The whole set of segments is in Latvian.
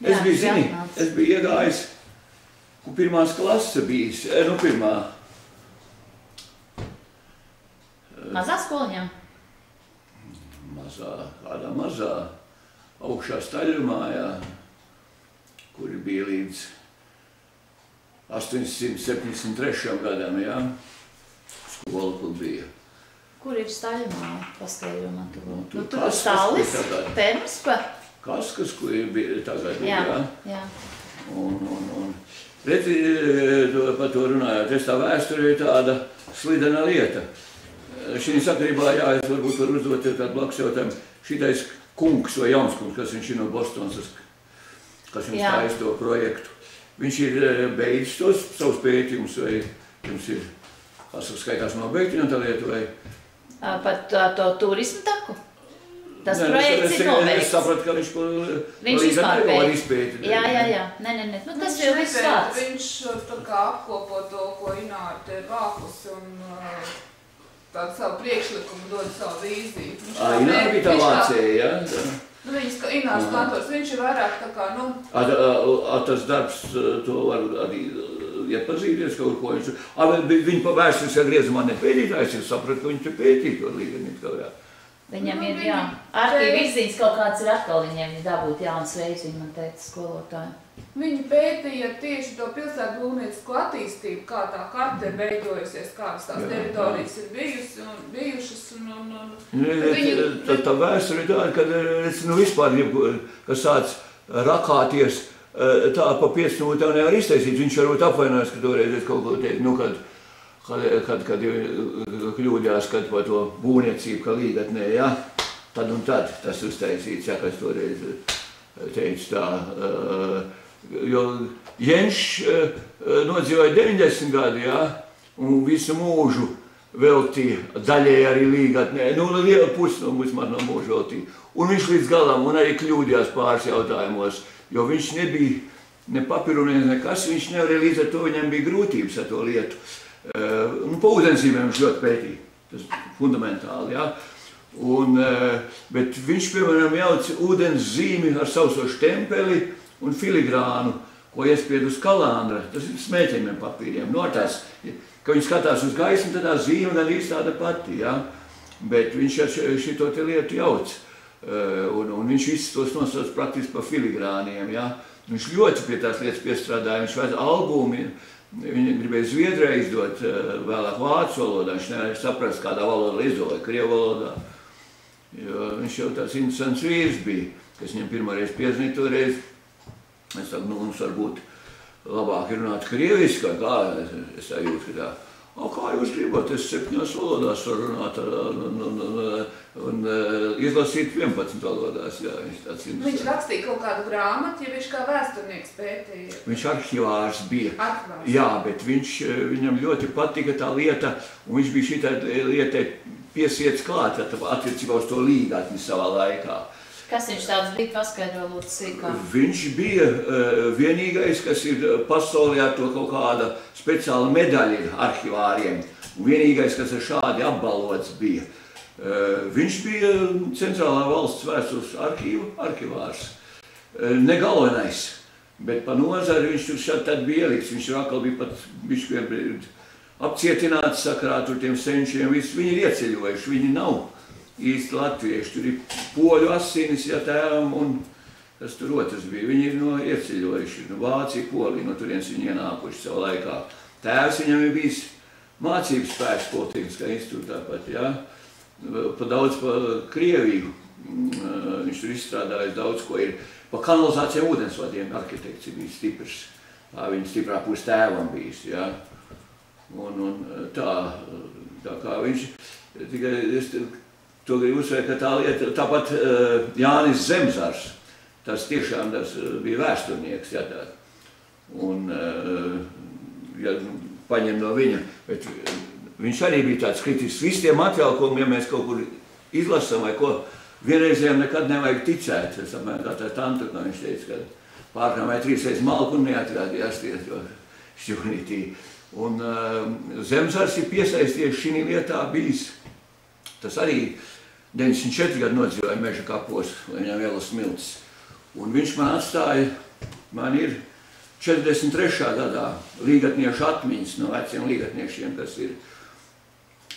Es biju iegājis, kur pirmās klases bijis, nu pirmā. Mazā skoliņā? Kādā mazā, augšā staļumā, jā, kuri bija līdz 873. gadam, jā, skola, kur bija. Kur ir staļumā, paskaidrojumā? Tur stālis, Termspa? Kaskas, kur bija tagad, jā. Un redzi, par to runājot, tā vēsture ir tāda slidena lieta. Šī sakarībā, jā, es varbūt varu uzdot tādu blakus jautājumu. Šitais kungs vai jaunskungs, kas viņš ir no Bostonas, kas jums tājas to projektu. Viņš ir beidzis tos savus pētījumus, vai jums ir, skaitās nobeigti no tā lietu, vai? Par to turismu taku? Tas projekts ir nobeigts. Es sapratu, ka viņš vispār var izpētīt. Jā. Nē. Nu, tas jau viss vārds. Viņš tā kā apkopo to, ko Ināte ir vākus un tādu savu priekšlikumu dod savu vīziju. Ināte bija tā Vācija, jā? Nu, Inātes kantors, viņš ir vairāk tā kā, nu... Tas darbs, to var arī iepazīties kaut ko. Viņi pa vēsturiskā griezumā nepētītājs, es sapratu, ka viņi te pētīt to līdeni kaut kā. Viņam ir, jā, arhīva izziņas kaut kāds ir atkal viņiem dabūt jaunas veids, viņi man teica, skolotāji. Viņi pētīja tieši to pilsētu būvniecisko attīstību, kā tā karte ir veidojusies, kādas tās teritorijas ir bijušas un... Tā vēsture ir tāda, kad, nu, vispār, kas sāc rakāties, tā pa 5 minūtēm nevar iztaisīt. Viņš varbūt apvainojas, ka toreiz es kaut ko teicu, nu, kad kļūdījās, kad par to būvniecību, ka līgatnē, jā, tad un tad tas uztaisīts, jā, kas toreiz teica tā. Jo Jenšs nodzīvoja 90 gadi, jā, un visu mūžu veltīja daļēji arī līgatnē, nu, liela pusi no mūžu veltīja. Un viņš līdz galam, un arī kļūdījās pāris jautājumos, jo viņš nebija ne papirunieks, nekas, viņš nevarēja līdz ar to, viņam bija grūtības ar to lietu. Pa ūdensībēm viņš ļoti pētīja, tas fundamentāli, jā. Bet viņš, piemēram, jauc ūdens zīmi ar sauso štempeli un filigrānu, ko iespied uz kalandra, tas ir smēķējumiem papīriem. No tās, ka viņi skatās uz gaismu, tad tā zīme gan īsti tāda pati, jā. Bet viņš ar šito te lietu jauc, un viņš visus tos nosauc praktiski pa filigrāniem, jā. Viņš ļoti pie tās lietas piestrādāja, viņš vajadz albumi, viņi gribēja Zviedrijā izdot, vēlāk vācu valodā, viņš nevarēja saprast, kādā valodā izdot, vai krievu valodā. Jo viņš jau tāds interesants vīrs bija, kas viņam pirmoreiz piezvanīja toreiz. Es saku, nu, mums varbūt labāk ir runāt krieviski, vai kā, es tā jūtu, ka tā. Kā jūs gribat, es 7 valodās varu runāt un izlasīt 11 valodās, jā, viņš tāds interesants. Viņš rakstīja kaut kādu grāmatu, ja viņš kā vēsturnieks pētīja? Viņš arhivārs bija. Jā, bet viņam ļoti patika tā lieta, un viņš bija šitā lietai piesiets klāt, attiecībā uz to līgatni savā laikā. Kas viņš tāds bija, paskaidro lūdzu sīkāk? Viņš bija vienīgais, kas ir pasaulē ar to kaut kāda speciāla medaļa arhivāriem. Un vienīgais, kas ar šādi apbalvots bija. Viņš bija Centrālā valsts vēstures arhivārs. Ne galvenais, bet pa nozari viņš tur šādi tad bija ielikts. Viņš atkal bija pat bišķi apcietināts sakarā tur tiem senčiem. Viņi ir ieceļojuši, viņi nav īsti latvieši. Tur ir poļu asinis, ja tēvam, un kas tur otrs bija. Viņi ir no ieceļojuši, no Vācija, Polija, no turienes viņi ienākuši savā laikā. Tēvs viņam ir bijis mācības spēks Politehniskā institūtā tāpat, jā. Daudz pa Krieviju. Viņš tur izstrādājis daudz, ko ir. Pa kanalizācijām ūdensvadiem arhitekts ir bijis stiprs. Tā viņa stiprā pus tēvam bijis, jā. Un tā kā viņš, tikai es to gribu uzsvērt, ka tā lieta, tāpat Jānis Zemzars, tas tiešām bija vēsturnieks, jā, tā. Un, ja paņem no viņa, bet viņš arī bija tāds kritisks. Visi tie materiāli, ko, ja mēs kaut kur izlasam vai ko, vienreizējām nekad nevajag ticēt. Es apmēram kā tā tanta, kā viņš teica, ka pārkrāmēja 3 reizes malku un neatrādījās to šķūnītī. Un Zemzars ir piesaisties šī lietā bijis. Tas arī 94 gadu nodzīvoja meža kapos, lai viņam ielas smiltis. Un viņš man atstāja man ir 43. gadā līgatniešu atmiņas no veciem līgatniešiem, kas ir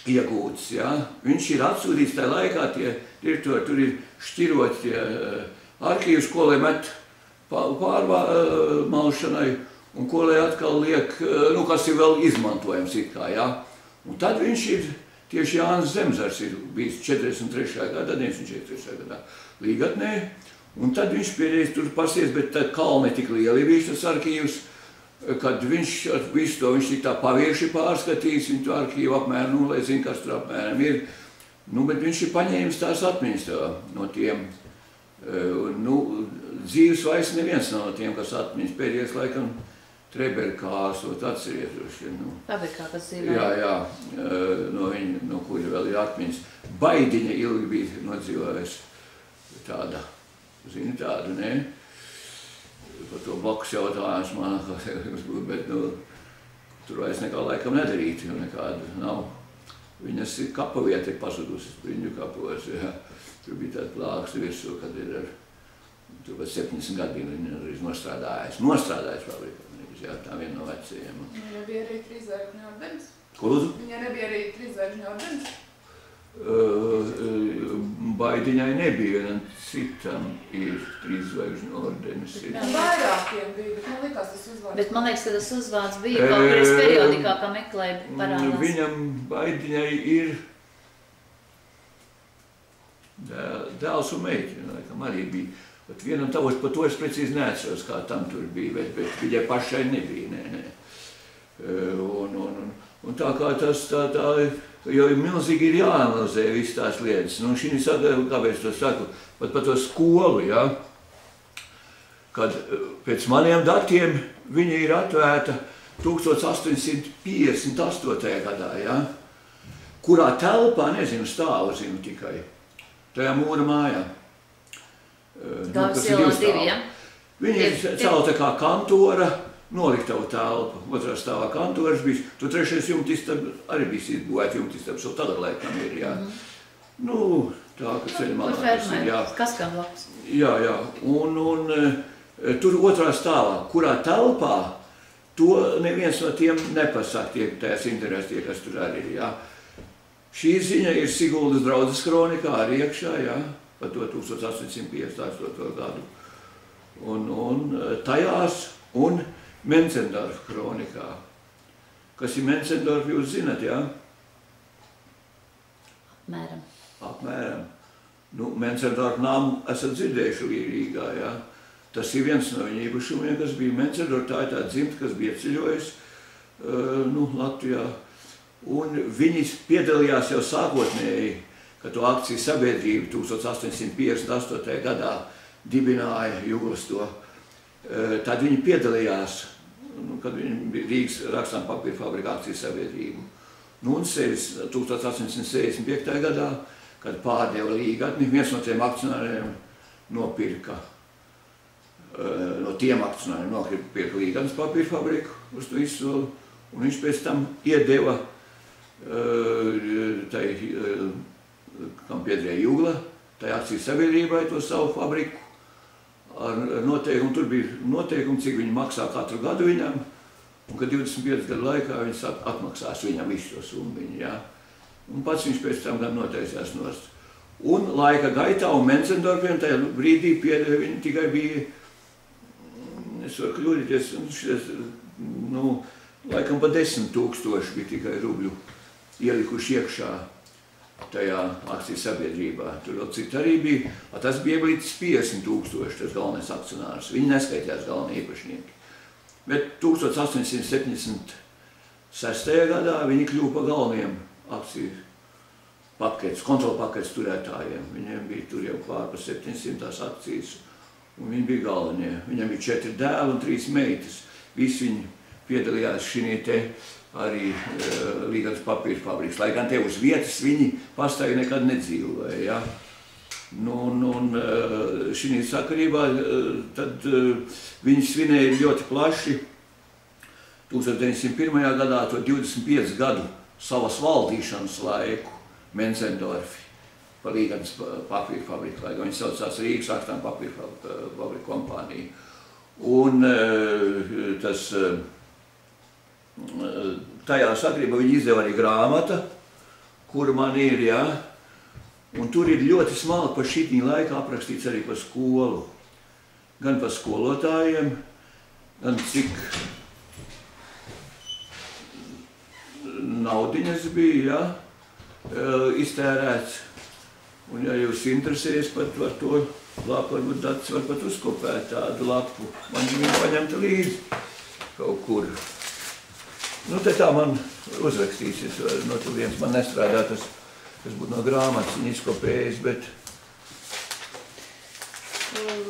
iegūtas. Ja? Viņš ir atsūtīts tajā laikā, tie direktori tur ir šķirot tie arhīvus, ko lai met pārmalšanai un ko lai atkal liek, kas ir vēl izmantojams it kā. Ja? Un tad viņš ir, tieši Jānis Zemzars ir bijis 43. gadā, 943. gadā līgatnē, un tad viņš pēdējais tur pasies, bet tad kalni tik lieli bija tas arhīvs, kad viņš visu to viņš tik tā pavieši pārskatījis, viņu to arhīvu apmēram, lai zina, kas tur apmēram ir. Bet viņš ir paņēmis tās atmiņas no tiem. Dzīves vairs neviens no tiem, kas atmiņas pēdējais laikam Treberkās, atceries. Fabrikā, kas dzīvoja. Jā, no kuri vēl ir atmiņas. Baidiņa ilgi bija nodzīvojis tāda, zini tādu, ne? Par to blokus jautājums man, bet tur vairs nekā laikam nedarīt, jo nekāda nav. Viņas kapavieta ir pazudusi, viņu kapos, jā. Tur bija tāda plāks virsū, kad ir tur pat 70 gadi viņa ir nostrādājis fabrikā. Jā, tā viena no vecajiem. Viņa nebija arī trīzvaigžņu ordenis? Ko lūdzu? Viņa nebija arī trīzvaigžņu ordenis? Baidiņai nebija, un citam ir trīzvaigžņu ordenis. Vairākiem bija, bet man likās tas uzvārds. Bet man liekas, ka tas uzvārds bija kaut kādreiz periodikā, kā meklēja parādās. Viņam Baidiņai ir dēls un meitene, laikam arī bija. Bet vienam tavos par to es precīzi neatceros, kā tam tur bija, bet viņai pašai nebija, Un tā kā tas jo milzīgi ir jāanalizē viss tās lietas. Šī saka, kāpēc to saku, pat par to skolu, ja, kad pēc maniem datiem viņa ir atvērta 1858. gadā, ja, kurā telpā, nezinu, stāvu zinu tikai, tajā mūra mājā. Gāvis ielā 2, ja? Viņa ir celta kā kantora, noliktavu telpu. Otrā stāvā kantoras bija. Tu trešais jumtistabs arī bija izbūvēta jumtistabs, vēl tagad laikam ir, jā. Tā, ka ceļa malā tas ir, jā. Kas kā blakus? Jā. Un tur otrā stāvā, kurā telpā, to neviens no tiem nepasaka, tās intereses tie, kas tur arī ir, jā. Šī ziņa ir Siguldas draudzes kronikā arī iekšā, jā. Par to 1858. gadu. Un tajās, un Mencendorfa kronikā. Kas ir Mencendorfa, jūs zinat, jā? Apmēram. Mencendorfa namu esat dzirdējuši Rīgā, jā? Tas ir viens no viņa īpašumiem, kas bija Mencendorfa, tā ir tā dzimta, kas bija ceļojis Latvijā. Un viņi piedalījās jau sākotnēji, kad to akciju sabiedrību 1858. gadā dibināja Juglas to. Tad viņi piedalījās, kad viņi bija Rīgas rakstām papīra fabrika akciju sabiedrību. Un 1865. gadā, kad pārdeva līgatni, viens no tiem akcionāriem nopirka, no tiem akcionāriem nopirka līgatnes papīra fabriku uz to izsoli, un viņš pēc tam iedeva kam piederēja Jugla, tai akciju sabiedrībai to savu fabriku ar noteikumu. Tur bija noteikumi, cik viņi maksā katru gadu viņam, un kad 25 gadu laikā viņi atmaksās viņam visu to summiņu, jā. Un pats viņš pēc tam gan noteicās nost. Un laika gaitā un Mencendorfiem tajā brīdī viņi tikai bija, es varu kļūdīties, laikam pa 10 000 bija tikai rubļu ielikuši iekšā tajā akciju sabiedrībā. Tur vēl citi arī bija. Tas bija līdz 50 000, tas galvenais akcionārs. Viņi neskaitījās galvenie īpašnieki. Bet 1876. gadā viņi kļuva par galveniem akciju paketes, kontrolpaketes turētājiem. Viņiem bija tur jau pār par 700 akcijas, un viņi bija galvenie. Viņam bija 4 dēli un 3 meitas. Visi viņi piedalījās šī te arī līgatnes papīra fabrikas. Lai gan te uz vietas viņi pastāvīgi nekad nedzīvoja, ja. Šī sakarībā tad viņi svinēja ļoti plaši 1901. gadā to 25 gadu savas valdīšanas laiku Mencendorfi par līgatnes papīra fabriku, lai gan viņi saucās Rīgas rakstām papīra fabrika kompāniju. Un tas, tajā sakrībā viņi izdeva arī grāmata, kur man ir, jā. Un tur ir ļoti smalki par šitī laika aprakstīts arī par skolu. Gan par skolotājiem, gan cik naudiņas bija, iztērēts. Un ja jūs interesēs par to lapu, varbūt Dats var pat uzkopēt tādu lapu. Man viņu paņemta līdzi kaut kur. Nu, te tā man uzrakstīsies, no tu viens man nestrādā, tas būtu no grāmatas viņa izkopējis, bet...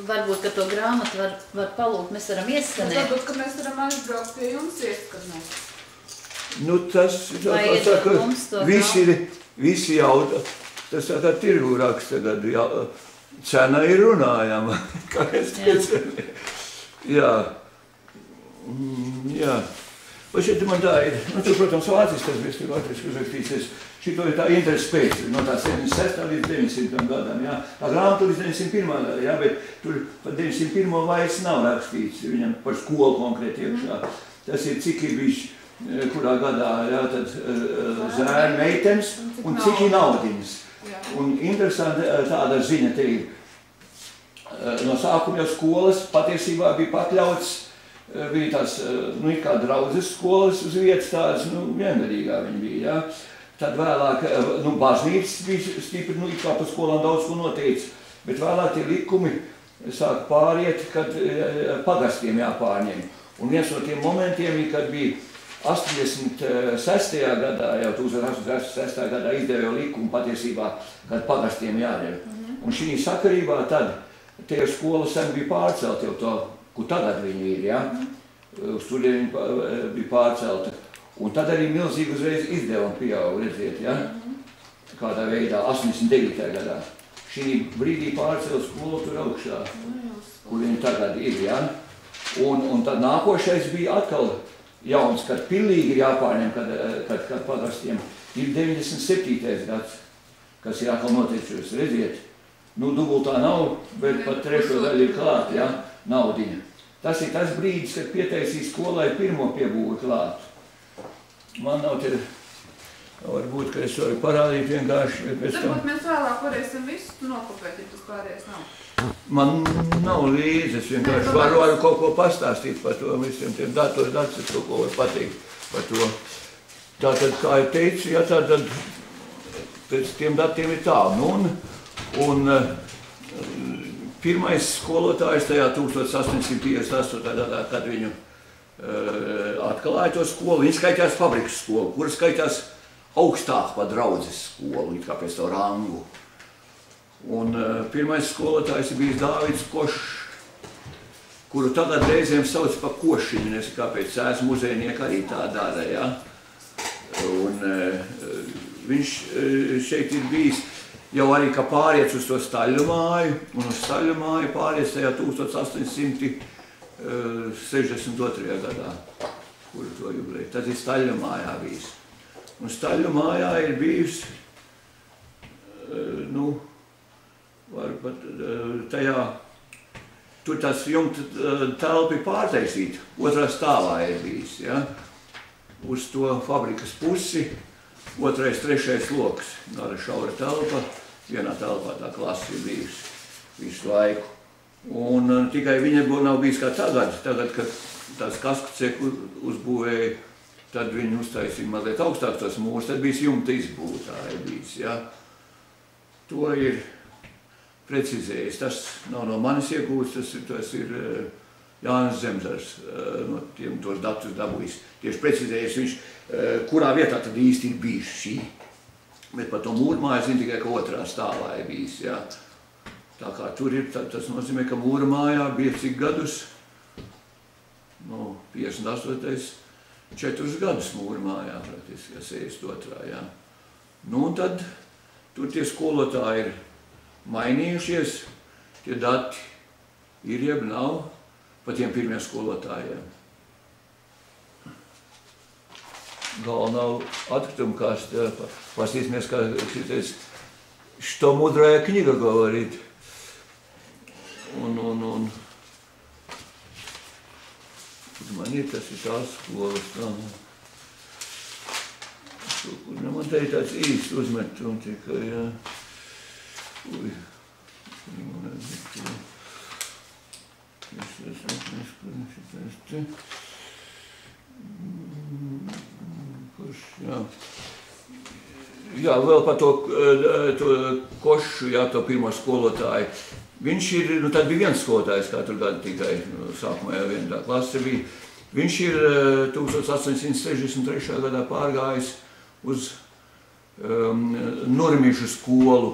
Varbūt, ka to grāmatu var palūgt, mēs varam ieskanēt. Varbūt, ka mēs varam aizbraukt pie jums ieskanēt. Nu, tas, visi jau, tas tā kā tirgu raksta, tagad cena ir runājama, kā es teicu. Jā. Jā. Un šeit man tā ir, nu, tur, protams, vāciskas, bet tur vāciski uzrakstīsies. Šito ir tā interesi pēc, no tā 76. līdz 900. gadam, jā. Tā grāmata līdz 901. gadam, jā, bet tur par 901. vairs nav rakstīts, viņam par skolu konkrēti iekšā. Tas ir cik ir bijis, kurā gadā, jā, tad zēni meitenes un cik ir naudiņas. Un interesanti tāda ziņa te ir. No sākuma jau skolas patiesībā bija pakļauts, bija tās, nu, it kā draudzes skolas uz vietas tādas, nu, viengadīgā viņi bija, jā. Tad vēlāk, nu, baznīcas bija stipri, nu, it kā pa skolām daudz ko noteica, bet vēlāk tie likumi sāk pāriet, kad pagastiem jāpārņem. Un viens no tiem momentiem, kad bija 86. gadā, jau 1886. gadā izdeva likumu patiesībā, kad pagastiem jāņem. Un šī sakarībā tad tie skolas sen bija pārcelt jau to, kur tagad viņi ir, ja? Uz turien bija pārcelta. Un tad arī milzīgi uzreiz izdevumi pieauga, redziet, ja? Kādā veidā, 89. gadā. Šī brīdī pārcēla skolu tur augšā, kur viņi tagad ir, ja? Un tad nākošais bija atkal jauns, kad pilnīgi ir jāpārņem, kad pagastiem ir 97. gads, kas ir atkal noteicis, redziet. Nu, dubultā nav, bet pat trešo daļu ir klāt, ja? Naudiņa. Tas ir tas brīdis, kad pietaisīs skolai pirmo piebūvi klāt. Man nav te, varbūt, ka es varu parādīt vienkārši, bet pēc tam... Varbūt mēs vēlāk varēsim visu nokopēt, ja tas pārējais nav. Man nav līdzi, es vienkārši varu kaut ko pastāstīt par to visiem tiem datos, es kaut ko varu pateikt par to. Tātad, kā jau teicu, ja tātad pēc tiem datiem ir tā, nu, un pirmais skolotājs tajā 1858. gadā, kad viņu atklāja to skolu, viņi skaitās fabrikas skolu, kura skaitās augstāk par draudzes skolu, it kā pēc to rangu. Un pirmais skolotājs ir bijis Dāvids Košs, kuru tagad reizēm sauc par Košiņu, nezinu kāpēc, Cēs muzejnieki arī tā dara, ja? Un viņš šeit ir bijis jau arī kā pāriec uz to staļu māju, un uz staļu māju pāriec tajā 1862. gadā, kuru to jubilēju. Tas ir staļu mājā bijis. Un staļu mājā ir bijis, nu, varbūt tajā, tur tas jumta telpi pārtaisīt, otrā stāvā ir bijis, ja? Uz to fabrikas pusi, otrais, trešais loks, gara šaura telpa, vienā telpā tā klasa ir bijusi visu laiku. Un tikai viņa nav bijis kā tagad, kad tās kaskuceku uzbūvēja, tad viņi uztaisīja mazliet augstāk tos mūrus, tad bijis jumta izbūtā ir bijis, ja? To ir precizējis, tas nav no manis iegūts, tas ir Jānis Zemzars, no tiem tos datus dabūjis, tieši precizējis viņš, kurā vietā tad īsti ir bijis šī. Bet par to mūrmāju zinu tikai, ka otrā stāvā ir bijis, ja? Tā kā tur ir, tas nozīmē, ka mūra mājā bija cik gadus, nu, 58. 4 gadus mūra mājā, praktiski, ja 62. jā. Nu, un tad tur tie skolotāji ir mainījušies, tie dati ir, jeb nav, pa tiem pirmiem skolotājiem. Galvenā atkrituma kaste, pastīsimies, kā šitais, что мудрая книга говорит. Man ir tas ir tās skolas, tā. Man te ir tāds īsts uzmetums tikai, jā. Ui. Jā. Jā, vēl par to Košu, jā, to pirmo skolotāju. Viņš ir, nu tad bija viens skolotājs katru gadu tikai, sākumā jau viena tā klase bija. Viņš ir 1863. gadā pārgājis uz Nurmižu skolu,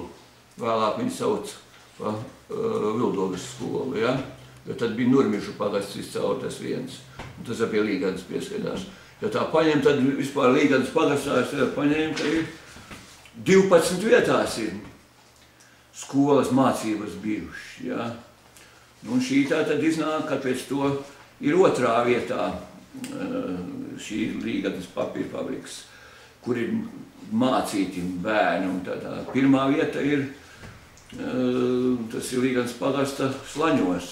vēlāk viņu sauc pa Vildogas skolu, ja? Jo tad bija Nurmižu pagasts viscaur tas viens, un tas pie Līganas pieskatās. Ja tā paņem, tad vispār Līganas pagastā es paņēmu, ka ir 12 vietās ir skolas mācības bijušas, ja? Un šī tā tad iznāk, ka pēc to ir otrā vietā šī Līganas papīra fabrikas, kur ir mācīti bērni, un tā pirmā vieta ir, tas ir Līganas pagasta Slaņos,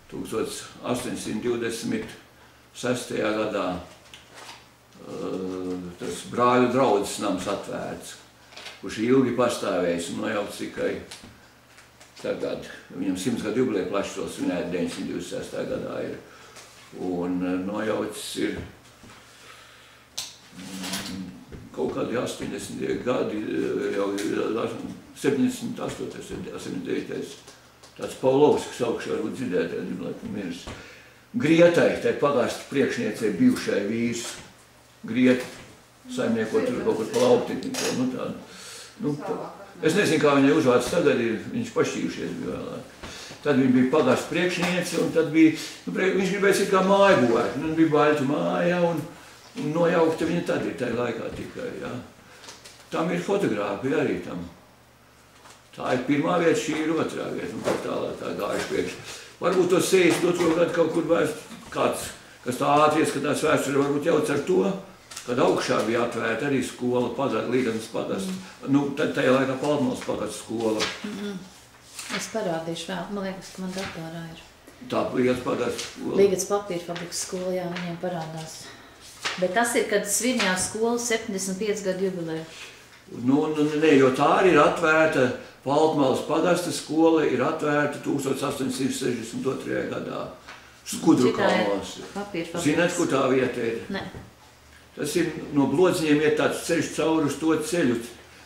1826. gadā, tas brāļu draudzes nams atvērts, kurš ilgi pastāvējis un nojauts tikai tagad. Viņam 100 gadu jubileja plašsos svinēt 926. gadā ir. Un nojauts ir kaut kādi 80 gadi, jau 78, 79. Tāds Paulovskis augšā varbūt dzirdēt, laikam mirs. Grietai, tai pagastu priekšniecei bijušai vīrs. Grieta, saimnieko tur kaut kur pa lauktiņu, nu tādu. Nu, es nezinu, kā viņai uzvārds tagad ir, viņš pašķījušies bija vēlāk. Tad viņa bija pagastu priekšniece, un tad bija, nu, viņš gribēja it kā māju būvēt, nu, bija baļtu māja, un nojaukta viņa tad ir tajā laikā tikai, jā. Tam ir fotogrāfija arī tam. Tā ir pirmā vieta, šī ir otrā vieta, un tālāk tā gājuši priekš. Varbūt to 62. gadu kaut kur vēst kāds, kas tā ātri ieskatās vēsturē, varbūt jauc ar to, kad augšā bija atvērta arī skola, Līganas pagasts. Nu, tad tajā laikā Paltmales pagasts skola. Es parādīšu vēl, man liekas, ka man datorā ir. Tā Līganas pagasts skola. Līganas papīra fabrikas skola, jā, viņiem parādās. Bet tas ir, kad svinījās skola 75 gadu jubileju. Nu, ne, jo tā arī ir atvērta, Paltmales pagasta skola ir atvērta 1862. gadā. Skudru kalnos. Zināt, kur tā vieta ir? Ne. Tas ir no Blodziņiem iet tāds ceļš cauri uz to ceļu,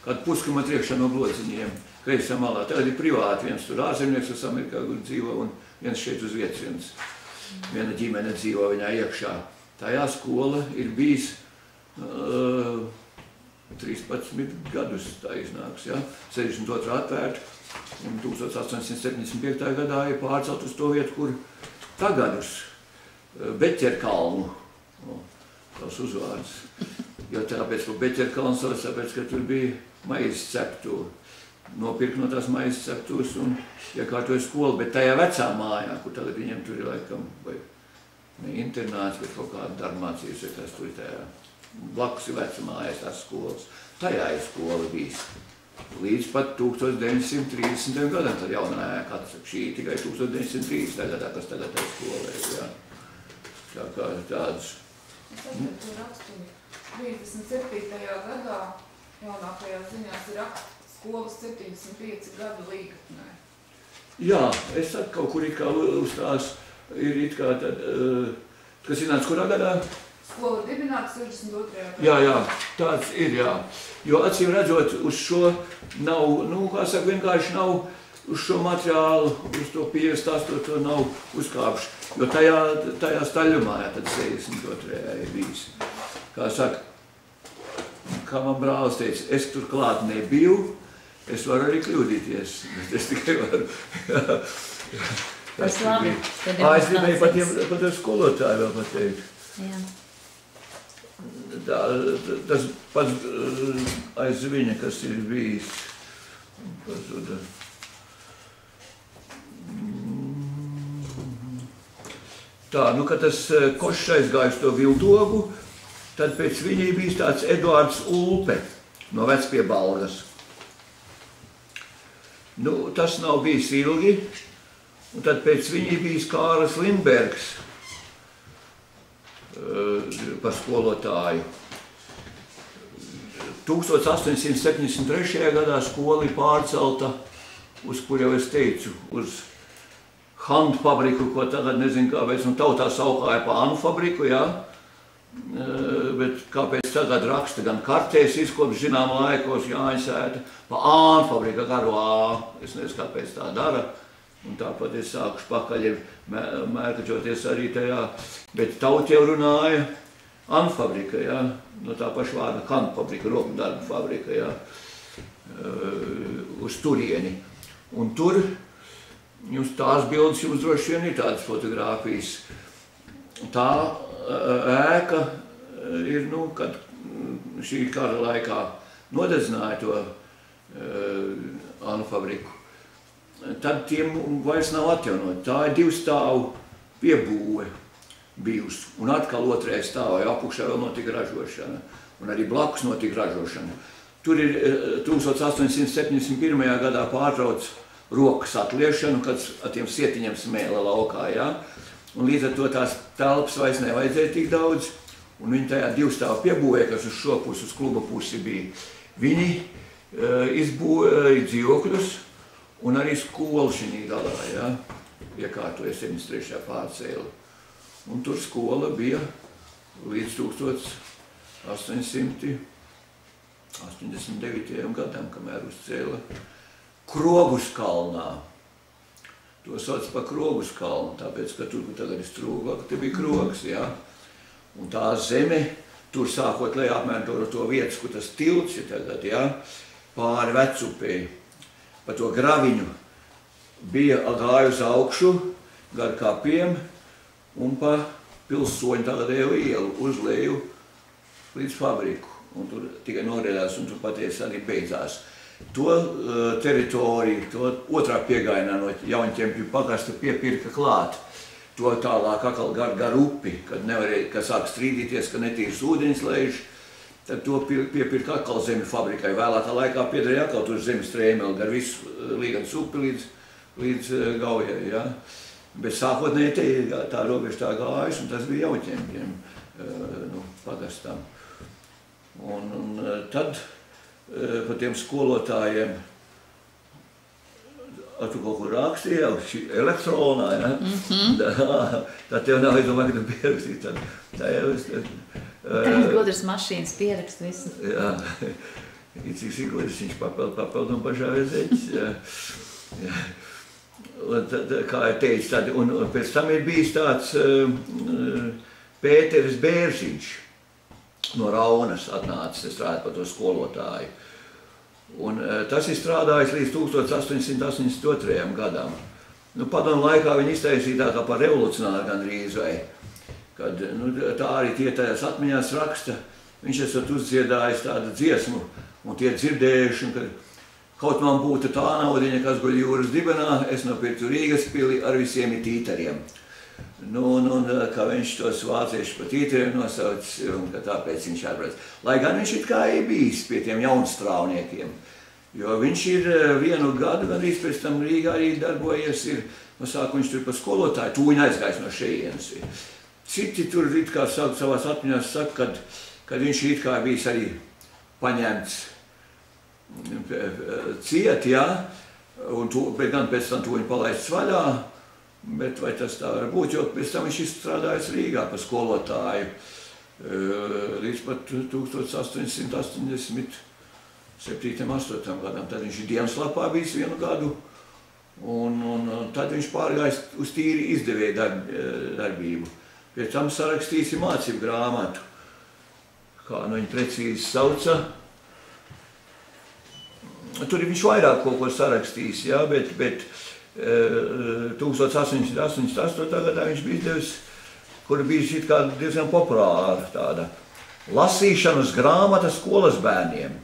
kādu puskilometru iekšā no Blodziņiem, kreisā malā. Tagad ir privāti, viens tur ārzemnieks, kas Amerikā kur dzīvo, un viens šeit uz vietas, viena ģimene dzīvo viņā iekšā. Tajā skola ir bijis 13 gadus, tā iznāks, ja? 62. atvērta, un 1875. gadā ir pārcelt uz to vietu, kur tagad uz Beķerkalnu, tās uzvārds. Jo tāpēc, ka Beķerkalns sauc, tāpēc, ka tur bija maizes ceptuve. Nopirkt no tās maizes ceptuves un iekārtoja skolu, bet tajā vecā mājā, kur tagad viņiem tur ir laikam, vai ne internāts, bet kaut kāda darbmācības, vai kas tur ir tajā. Blakus ir veca mājas tās skolas. Tajā ir skola bijis. Līdz pat 1930. gadam, tad jaunā ēka atsaka. Šī tikai 1930. gadā, kas tagad tā skola ir, jā. Tā kā tādas. Es atveru to raksturu. 37. gadā jaunākajās ziņās ir skolas 75 gadu līgatnē. Jā, es kaut kur it kā uzstās, ir it kā tad, kas iznāca kurā gadā? Skola dibināta 62. gadā. Jā, tāds ir, jā. Jo acīm redzot, uz šo nav, nu, kā saka, vienkārši nav uz šo materiālu, uz to 58. to nav uzkāpši. Jo tajā staļumā, jā, tad 62. ir bijis. Kā saka, kā man brālis teica, es tur klāt nebiju, es varu arī kļūdīties, bet es tikai varu. Tas labi. Es gribēju par skolotāju vēl pateikt. Jā. Tas pats aiz viņa, kas ir bijis. Tā, nu, kad tas Košs aizgāja uz to Vildogu, tad pēc viņa ir bijis tāds Eduards Ulpe no Vecpiebalgas. Nu, tas nav bijis ilgi, un tad pēc viņa ir bijis Kārlis Lindbergs. par skolotāju. 1873. gadā skola ir pārcelta uz, kur jau es teicu, uz Hantu fabriku, ko tagad nezinu kāpēc, un tautā saukāja pa Anu fabriku, jā. Bet kāpēc tagad raksta gan kartēs izkops zināma laikos Jāņsēta pa Ānu fabriku, garo Ā, es nezinu, kāpēc tā dara. Un tāpat es sākuši pakaļ mērkačoties arī tajā, bet tauti jau runāja Anu fabrika, jā, no tā paša vārda Hantu fabrika, roku darbu fabrika, jā, uz turieni. Un tur, jums tās bildes jums droši vien ir tādas fotogrāfijas. Tā ēka ir, nu, kad šī kara laikā nodedzināja to Anu fabriku, tad tiem vairs nav atjaunot. Tā ir 2 stāvu piebūve bijusi, un atkal otrajā stāvā apakšā vēl notika ražošana, un arī blakus notika ražošana. Tur ir 1871. gadā pārtrauc rokas atliešanu, kad ar tiem sietiņiem smēla laukā, jā. Un līdz ar to tās telpas vairs nevajadzēja tik daudz, un viņi tajā 2 stāvu piebūvē, kas uz šo pusi, uz kluba pusi bija, viņi izbūvēja dzīvokļus un arī skolu šī galā, jā, iekārtoja 73. pārcēli. Un tur skola bija līdz 1889. gadam, kamēr uzcēla Krogus kalnā. To sauc par Krogus kalnu, tāpēc, ka tur tagad ir strūglaka, te bija Krogs, jā. Un tā zeme, tur sākot lejā apmēram to vietas, kur tas tilts ir tagad, jā, pāri Vecupei. Pa to graviņu bija gāja uz augšu, gar kapiem, un pa pilsoņu tagadējo ielu uz leju līdz fabriku. Un tur tikai noriedās, un tur patiesi arī beidzās. To teritoriju, to otrā piegājienā no Jaunķempju pagasta piepirka klāt. To tālāk atkal gar upi, kad nevarēja, kad sāk strīdīties, ka netīrs ūdeņs lejš, tad to piepirka atkal zemju fabrikai. Vēlātā laikā piedarīja atkal tur zemes trēmeli gar visu Līganas upi līdz Gaujai, ja? Bet sākotnēji tā robeža tā gājas, un tas bija Jaunķempiem, nu, pagastam. Un tad par tiem skolotājiem, tu kaut kur rakstīji jau elektronā, ja? Tā tev nav, es domāju, ka tu pierakstīt. Tā jau es... Tagad godras mašīnas pierakst visu. Jā, cik godras viņš papeld un pašā vezēķis. Kā ir teicis, un pēc tam ir bijis tāds Pēteris Bērziņš no Raunas atnācis strādāt par to skolotāju. Un tas ir strādājis līdz 1882. gadam. Nu, padomu laikā viņi iztaisīja tā kā par revolucionāru gandrīz vai, kad nu, tā arī tie tajās atmiņās raksta. Viņš esat uzdziedājis tādu dziesmu, un tie dzirdējuši, ka kaut man būtu tā naudiņa, kas guļ jūras dibenā, es nopirktu Rīgas pili ar visiem tītariem. Nu, un kā viņš tos vācieši pa tītariem nosauc, un ka tāpēc viņš atbrauc. Lai gan viņš it kā ir bijis pie tiem jaunstrāvniekiem, jo viņš ir vienu gadu, gandrīz pēc tam Rīgā arī darbojies, no sāku viņš tur pa skolotāju, tūņi aizgājis no šejienes. Citi tur it kā savās atmiņās saka, kad viņš it kā bijis arī paņemts ciet, jā, bet gan pēc tam tūņi palaists vaļā. Bet vai tas tā var būt, jo pēc tam viņš izstrādājis Rīgā par skolotāju līdz pat 1887. 8. gadam. Tad viņš ir Dienaslapā bijis vienu gadu, un tad viņš pārgājis uz tīri izdevēju darbību. Pēc tam sarakstījis mācību grāmatu, kā nu viņa precīzi sauca. Tur viņš vairāk kaut ko sarakstījis, jā, bet 1888. gadā viņš bija izdevis, kur bija kā diezgan populāra tāda lasīšanas grāmata skolas bērniem.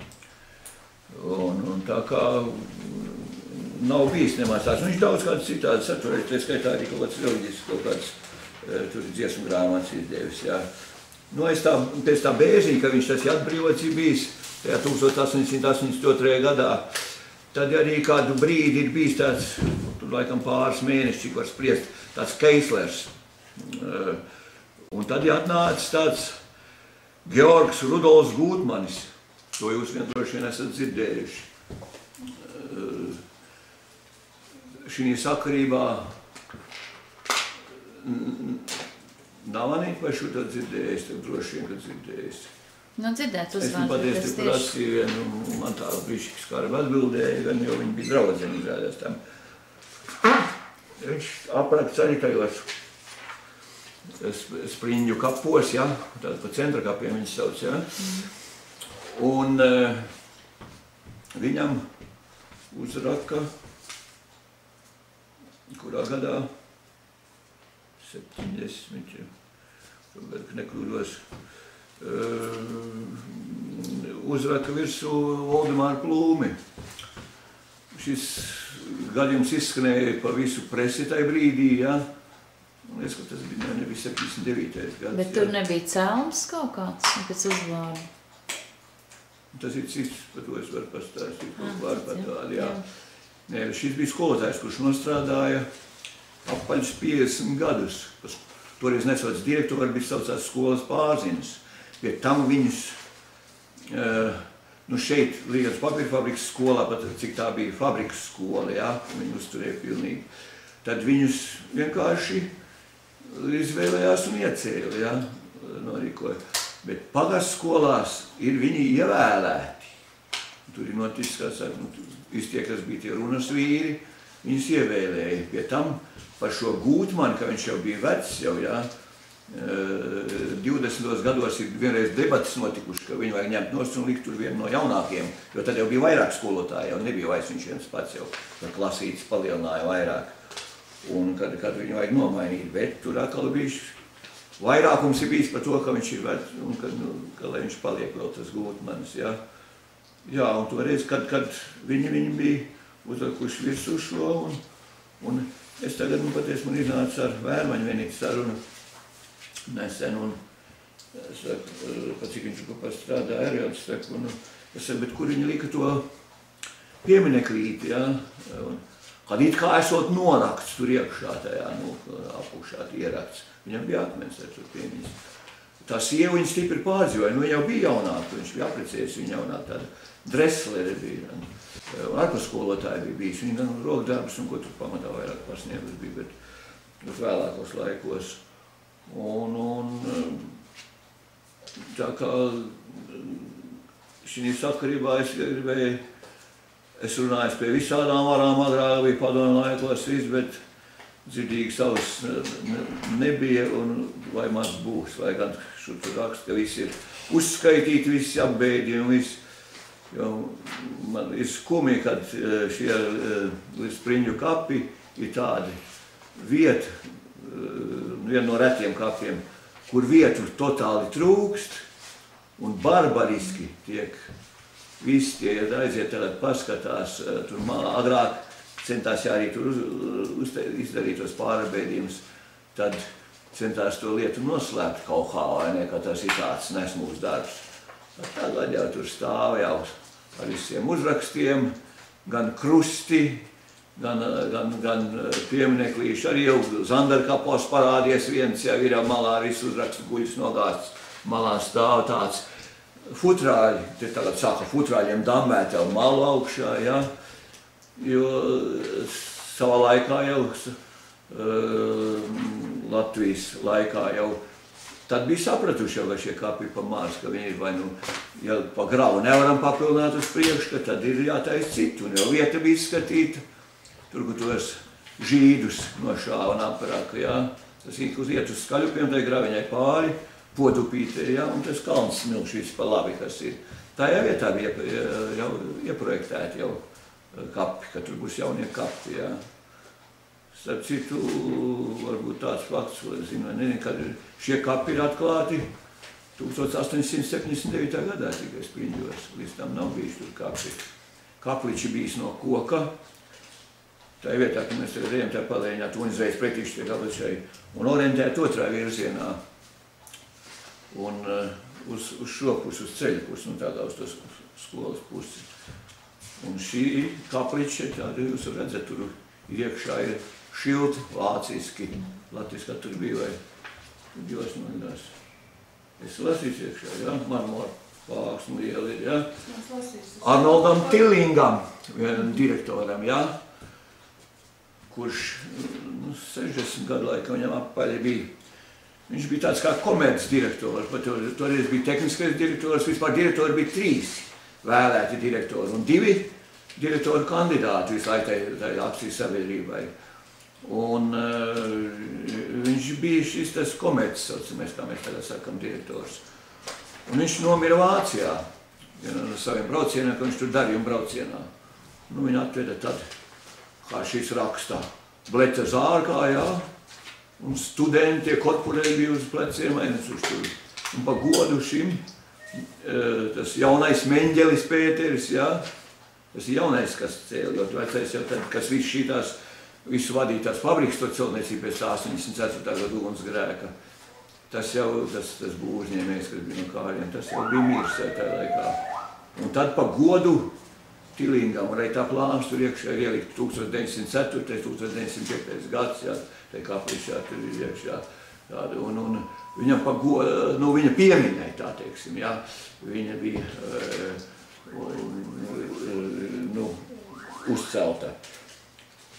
Un tā kā nav bijis nemaz tāds. Viņš daudz kāds citādi saturēs, tā skaitā arī kaut kāds reliģisks, kaut kāds tur dziesmu grāmatas izdevis, jā. Nu, pēc tā Bērziņa, ka viņš tas atbrīvots ir bijis, tajā 1882. gadā, tad arī kādu brīdi ir bijis tāds, tur laikam pāris mēneši, cik var spriest, tāds Keislers. Un tad atnāca tāds Georgs Rudolfs Gūtmanis. To jūs droši vien esat dzirdējuši. Šī sakarībā nav manīt vai šo tad dzirdējis, tad droši vien, kad dzirdējis. Nu, dzirdēt uzvārdu. Es patiesi prasīju vienu, man tā brīšķi skarbi atbildēja, gan jau viņi bija draudzeni izrādās tam. Viņš aprakts arī tajos Spriņģu kapos, ja, tātad pa centra kapiem viņš sauc, ja. Un viņam uzraka, kurā gadā 70, nekļūdos, uzraka virsū Voldemāra Plūmi. Šis gadījums izskanēja pa visu presi tajā brīdī, ja. Es, ka tas nebija 79. gads. Bet tur nebija cēlums kaut kāds, pēc uzvārdu? Tas ir cits, par to es varu pastāstīt, kaut var par tādu, jā. Nē, šis bija skolotājs, kurš nostrādāja apaļus 50 gadus. Toreiz nesauc direktori, bet saucās skolas pārziņas. Pie tam viņus, nu šeit, Līgas papīrfabrikas skolā, pat cik tā bija fabrikas skola, jā, viņi uzturēja pilnīgi. Tad viņus vienkārši izvēlējās un iecēla, jā, norīkoja. Bet pagastu skolās ir viņi ievēlēti. Tur ir noticis, kā saka, tie, kas bija tie runas vīri, viņus ievēlēja. Pie tam par šo Gūtmani, ka viņš jau bija vecs jau, jā, 20. gados ir vienreiz debatas notikuši, ka viņu vajag ņemt nost un likt tur vienu no jaunākiem, jo tad jau bija vairāk skolotāji, jau nebija vairs viņš viens pats jau, tad klasītes palielināja vairāk. Un kad viņu vajag nomainīt, bet tur atkal bija vairākums ir bijis par to, ka viņš ir vecs un ka lai viņš paliek vēl tas Gūtmanis, jā. Jā, un toreiz, kad viņi bija uzlikuši virsū šo, un es tagad, patiesi man iznāca ar Vērmaņu vienīti sarunu nesen, un es saku, pat cik viņš kopā strādāja arī, es saku, bet kur viņi lika to piemineklīti, jā, kad it kā esot norakts tur iekšā tajā, apukšā ierakts. Viņam bija akmens ar tur piemiņas. Tā sieva viņu stipri pārdzīvoja, viņa jau bija jaunāka, viņš bija aprecējis viņa jaunāka, tāda Dreslere bija, un ārpaskolotāja bija bijis, viņa gan rokdarbs un ko tur pamatā vairāk pasniegus bija, bet uz vēlākos laikos. Un tā kā šī sakarībā es gribēju, es runāju pie visādām varām, agrāk bija padomju laikos viss, bet dzirdīgi savs nebija un vai maz būs, vai gan šur tur raksta, ka visi ir uzskaitīti, visi apbēdi un viss. Jo man ir skumji, kad šie Spriņģu kapi ir tādi vieta, viena no retiem kapiem, kur vietu totāli trūkst un barbariski tiek visi tie, ja aiziet tagad paskatās, tur agrāk centās arī tur izdarīt tos pārabēdījumus, tad centās to lietu noslēpt kaut kā, vai ne, ka tas ir tāds nesmūs darbs. Tagad jau tur stāv jau ar visiem uzrakstiem, gan krusti, gan piemineklīši, arī jau Zandarkapos parādies viens, jau ir jau malā visu uzrakstu guļas nogāsts, malā stāv tāds futrāļi, te tagad sāka futrāļiem dammēt jau malu augšā, ja, jo savā laikā jau, Latvijas laikā jau, tad bija sapratuši jau, ka šie kapi pa mās, ka viņi ir vai nu, ja pa gravu nevaram papilnāt uz priekšu, ka tad ir jātais citu, un jau vieta bija izskatīta, tur, kur tos žīdus nošāva un apraka, jā, tas iet uz skaļupiem, tai graviņai pāri, podupīte, jā, un tas kalns smilkš viss pa labi, kas ir. Tā jau vietā bija jau ieprojektēti jau kapi, ka tur būs jaunie kapi, jā. Starp citu, varbūt tāds fakts, ko es zinu, nezinu, kad šie kapi ir atklāti 1879. gadā tikai Spriņģos, līdz tam nav bijis tur kapi. Kapliči bijis no koka, tā ir vietā, ka mēs tagad ejam tā palēņāt un izreiz pretīši tie kapličai un orientēt otrā virzienā un uz šo pusi, uz ceļu pusi, un tādā uz tos skolas pusi. Un šī kapliča, tāda jūs redzat, tur iekšā ir šilti, vāciski, latviski, tur bija vai Jūs man tās. Es lasīšu iekšā, ja? Marmora plāksnu liela ir, ja? Arnoldam Tillingam, vienam direktoram, ja? Kurš 60 gadu laika viņam apaļi bija. Viņš bija tāds kā komerces direktors, pat toreiz bija tehniskais direktors, vispār direktori bija 3 vēlēti direktori un 2 direktoru kandidāti visu laiku tai akcijas sabiedrībai. Un viņš bija šis tas komerces, saucamais, kā mēs tagad sakam, direktors. Un viņš nomira Vācijā, vienā no saviem braucieniem, ka viņš tur darījuma braucienā. Nu, viņa atveda tad, kā šis rakstā, bleķa zārkā, jā, un studenti, korpureļi bija uz pleciem, ainesuši tur. Un pa godu šim, tas jaunais Meņģelis Pēteris, jā, tas ir jaunais, kas cēl, jo vecais jau tad, kas visu vadītās fabrikas to celtniecību pēc 84. gada ugunsgrēka. Tas jau, tas būs uzņēmējs, kas bija no Kārļiem, tas jau bija mirs tajā laikā. Un tad pa godu Tillingam, un arī tā plāns tur iekšā ir ielikt 1904. 1905. gads, jā, tai kaplišā tur ir iekšā. Un viņam pa godu, nu viņa pieminēja, tā teiksim, jā, viņa bija, uzcelta.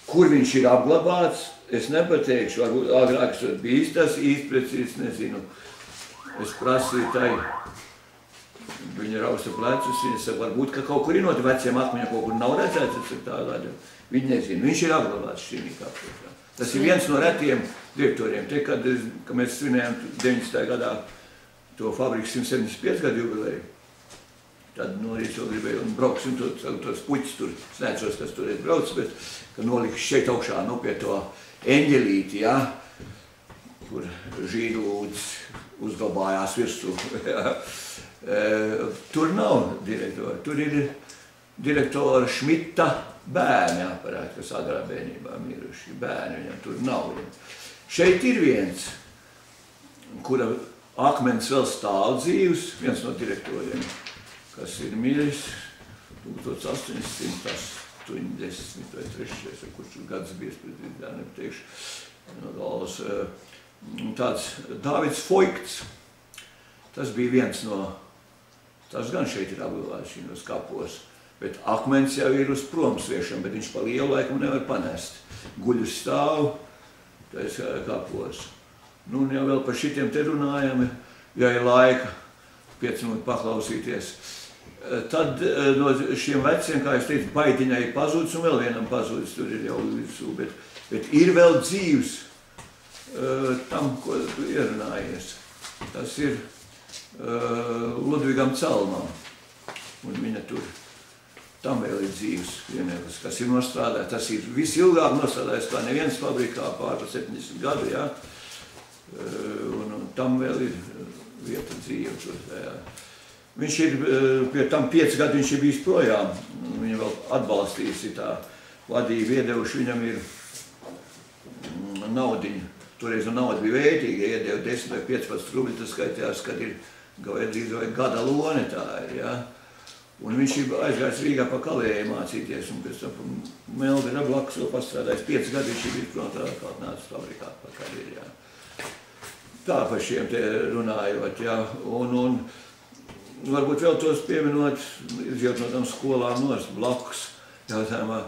Kur viņš ir apglabāts, es nepateikšu, varbūt agrāk esot bijis tas īsti precīzi, nezinu. Es prasīju tai, viņa rausta plecus, viņa saka, varbūt, ka kaut kur ir no veciem atmiņām, kaut kur nav redzēts, viņa nezinu, viņš ir apglabāts šī kaplišā. Tas ir viens no retiem direktoriem. Te, kad mēs svinējām 90. gadā to fabrikas 175 gadu jubileju, tad es jau gribēju un brauksim tos puķis tur, es neatceros, kas tur brauc, bet ka noliku šeit augšā, nu pie to eņģelīti, ja, kur žīdu lūdz uzglabājās virsū. Tur nav direktora, tur ir direktora Šmita bērni aparāti, kas agrā bērnībā miruši, bērni viņam tur nav. Šeit ir viens, kura akmens vēl stāv dzīvs, viens no direktoriem, kas ir miris 1880 vai 3, kurš gads bijis, jā, nepateikšu no galvas. Tāds Dāvids Foikts, tas bija viens no, tas gan šeit ir apglabāts šīnos kapos, bet akmens jau ir uz promsviešam, bet viņš pa lielu laikam nevar panest. Guļus stāv, tais kapos. Nu, un jau vēl par šitiem te runājam, ja ir laika 5 minūti paklausīties. Tad no šiem veciem, kā es teicu, Baitiņai ir pazudis un vēl vienam pazudis, tur ir jau visu, bet ir vēl dzīvs tam, ko ierunājies. Tas ir Ludvigam Celmam, un viņa tur, tam vēl ir dzīvs vienēlis, kas ir nostrādājis. Tas ir visilgāk nostrādājis kā neviens fabrikā pār 70 gadu, jā. Un tam vēl ir vieta dzīve tur, jā. Viņš ir pie tam 5 gadu viņš ir bijis projām, viņa vēl atbalstījis tā vadību, iedevuši viņam ir naudiņu. Toreiz nauda bija vērtīga, iedeva 10 vai 15 rubļi, tas skaitījās, kad ir gada lone tā ir, jā. Un viņš ir aizgājis Rīgā pa Kalēju mācīties, un pēc tam Melvina blakus vēl pastrādājis 5 gadu, viņš ir bijis prom tā kā nācis fabrikā pakaļ ir, jā. Tā par šiem te runājot, jā, un varbūt vēl tos pieminot, izjūt no tam skolām nost blakus jautājumā.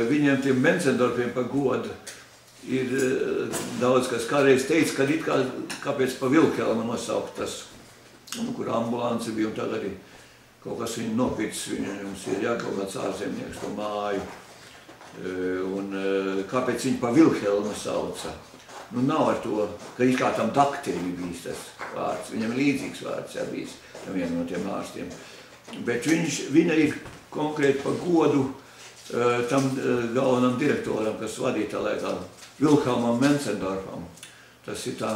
Viņiem tiem Mencendorfiem pa godu ir daudz, kas kādreiz teica, kad it kāpēc pa Vilkelmu nosaukt tas, kur ambulanci bija, un tad arī kaut kas viņu nopircis, viņus ir, jā, kaut kāds ārzemnieks to māju. Un kāpēc viņi pa Vilkelmu sauca? Nu, nav ar to, ka it kā tam dakteri bijis tas vārds, viņam līdzīgs vārds jā bijis. Viena no tiem ārstiem. Bet viņa ir konkrēti pa godu tam galvenam direktoram, kas vadīja tā laikā Vilhelmam Mencendorfam. Tas ir tā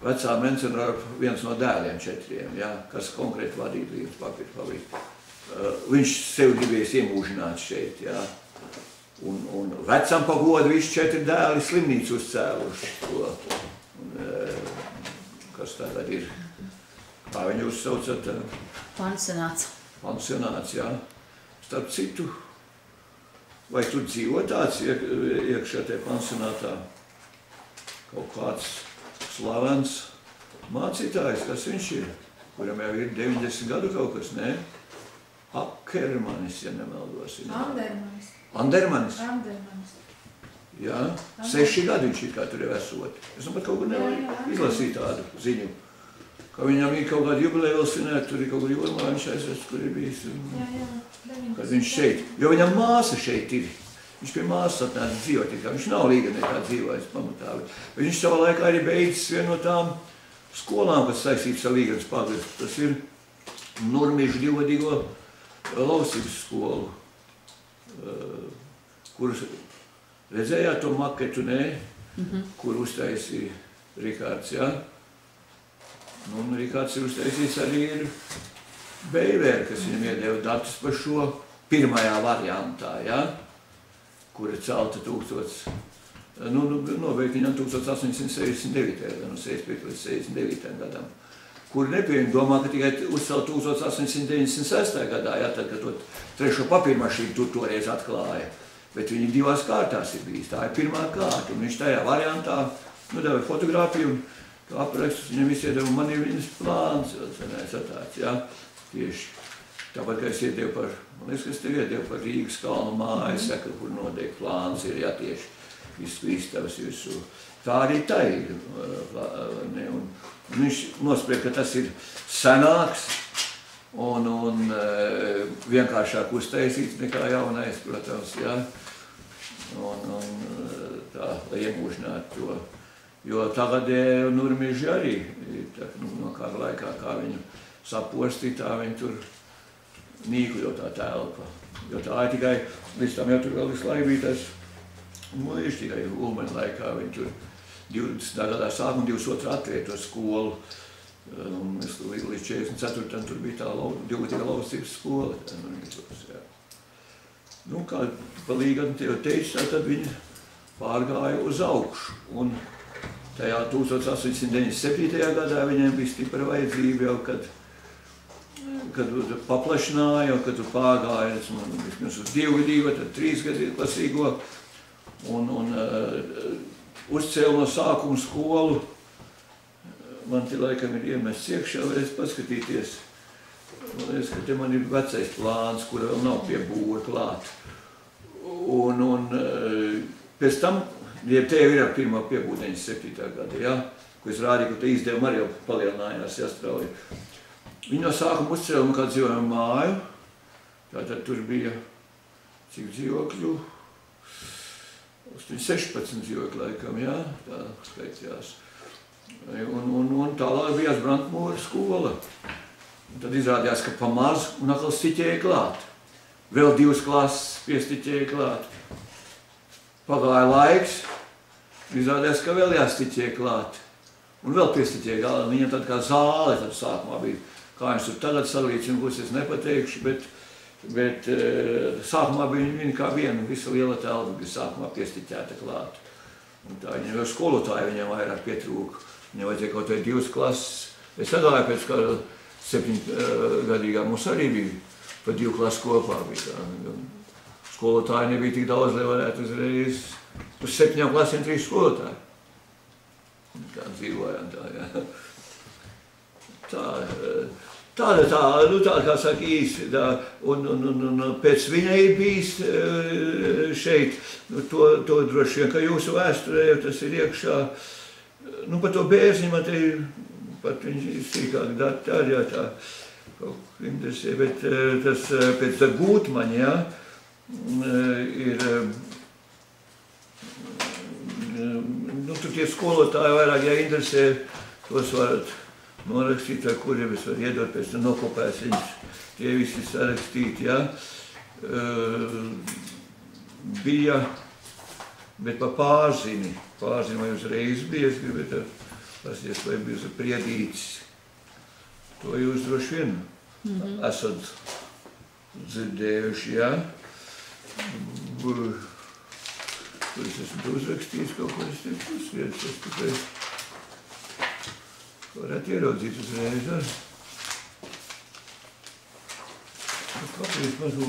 vecā Mencendorfa viens no dēliem 4, jā, kas konkrēti vadīja līdz papīra fabriku. Viņš sev gribējis iemūžināt šeit, jā. Un vecam pa godu visi 4 dēli slimnīcu uzcēluši to. Kas tagad ir? Kā viņu uzsaucat? Pansionāts. Pansionāts, jā. Starp citu, vai tur dzīvo tāds iekšā tajā pansionātā? Kaut kāds slavens mācītājs, kas viņš ir, kuram jau ir 90 gadu kaut kas, ne? Akermanis, ja nemaldos. Andermanis. Jā, 6 gadi viņš ir kā tur jau esot. Es pat kaut kur nevaru izlasīt tādu ziņu. Ka viņam ir kaut kāda jubileja vēl svinēt, tur ir kaut kur jūrmā, viņš aizvest, kur ir bijis. Kad viņš šeit, jo viņam māsa šeit ir. Viņš pie māsas atnāca dzīvot, kā viņš nav līga nekā dzīvojis pamatā. Viņš savā laikā arī beidzis vienu no tām skolām, kas saistīts ar Līganas pagaidu. Tas ir Nurmīšu divvadīgo lausības skolu, kuras redzējāt to maketu, ne? Kur uztaisīja Rikārds, jā? Nu, un Rikārds ir uztaisījis arī ir Beivēri, kas viņam iedeva datus par šo pirmajā variantā, jā? Kura celta nobeigta viņam 1869. gadam, no 65 līdz 69. gadam. Kur nepieņem domā, ka tikai uzcelt 1896. gadā, jā, tad, kad to trešo papīrmašīnu tur toreiz atklāja. Bet viņi divās kārtās ir bijis. Tā ir pirmā kārta, un viņš tajā variantā, deva fotogrāfiju, un to aprakstus viņam iedeva, un man ir viņas plāns, tāds, jā, tieši. Tāpat, kā es iedevu par, man liekas, ka es tev iedevu par Rīgas kalnu māju, saka, kur notiek plāns ir, jā, tieši visu istabas visu. Tā arī tā ir, un viņš nospriek, ka tas ir senāks un vienkāršāk uztaisīts nekā jaunais, protams, jā. Un tā, lai iemūžinātu to. Jo tagad Nurmīži arī, no kāda laikā, kā viņu sapostīja, tā viņi tur nīkuļo tā telpa. Jo tā ir tikai, līdz tam jau tur vēl visu laiku bija tas, mūžs tikai Ulmaņa laikā, viņi tur 20. gadā sākuma 22. atvērt to skolu. Līdz 44. tur bija tā divgadīga lausības skola. Nu, kā pa Līganu jau teica, tad viņi pārgāja uz augšu. Un tajā 1897. gadā viņiem bija stipra vajadzība jau, kad paplašināja, kad tur pārgāja vismaz uz 2-gadīgo, tad 3-klasīgo. Un uzcēla no sākuma skolu. Man te laikam ir iemests iekšā, varēs paskatīties. Man liekas, ka te man ir vecais plāns, kura vēl nav pie būra klāt. Un pēc tam, ja tev ir ar pirmā piebūra 97. gada, ja, ko es rādīju, ka te izdevumi arī jau palielinājās, jāstrauji. Viņi no sākuma uzcēla kādu dzīvojumu māju. Tātad tur bija, cik dzīvokļu? 16 dzīvokļu laikam, jā, tā skaitījās. Un tālāk bijās Brantmūra skola. Un tad izrādījās, ka pa maz un atkal stiķēja klāt. Vēl 2 klases piestiķēja klāt. Pagāja laiks, izrādījās, ka vēl jāstiķēja klāt. Un vēl piestiķēja galā. Viņam tad kā zāle tad sākumā bija. Kā viņš tur tagad sadalīts, un būs es nepateikšu, bet sākumā bija viņa kā viena, visa liela telpa bija sākumā piestiķēta klāt. Un tā viņam jau skolotāji viņam vairāk pietrūka. Viņam vajadzēja kaut vai 2 klases. Es sagāju pēc kāda 7-gadīgā mums arī bija pa 2 klases kopā. Skolotāji nebija tik daudz, lai varētu uzreiz uz 7 klasēm 3 skolotāji. Tā dzīvojām tā, jā. Tāda, kā saka, īsti. Un pēc viņai bijis šeit, to droši vien, ka jūsu vēsturē tas ir iekšā. Nu, par to bērziņu man te pat viņš sīkāk dati arī, jā, tā kaut interesē, bet tas pēc tā Gūtmaņa, jā, ir, nu, tur tie skolotāji vairāk, ja interesē, tos varat norakstīt, ar kuriem es varu iedot, pēc tam nokopēs viņus, tie visi sarakstīti, jā. Bija, bet pa Pārzini vai uzreiz bija, es gribētu pasties, vai bija uz Priedītis. To jūs droši vien esat dzirdējuši, jā. Kur es esmu uzrakstījis kaut ko, es teiktu uzsvietas, es tikai varētu ieraudzīt uzreiz, ar. Kāpēc mazū?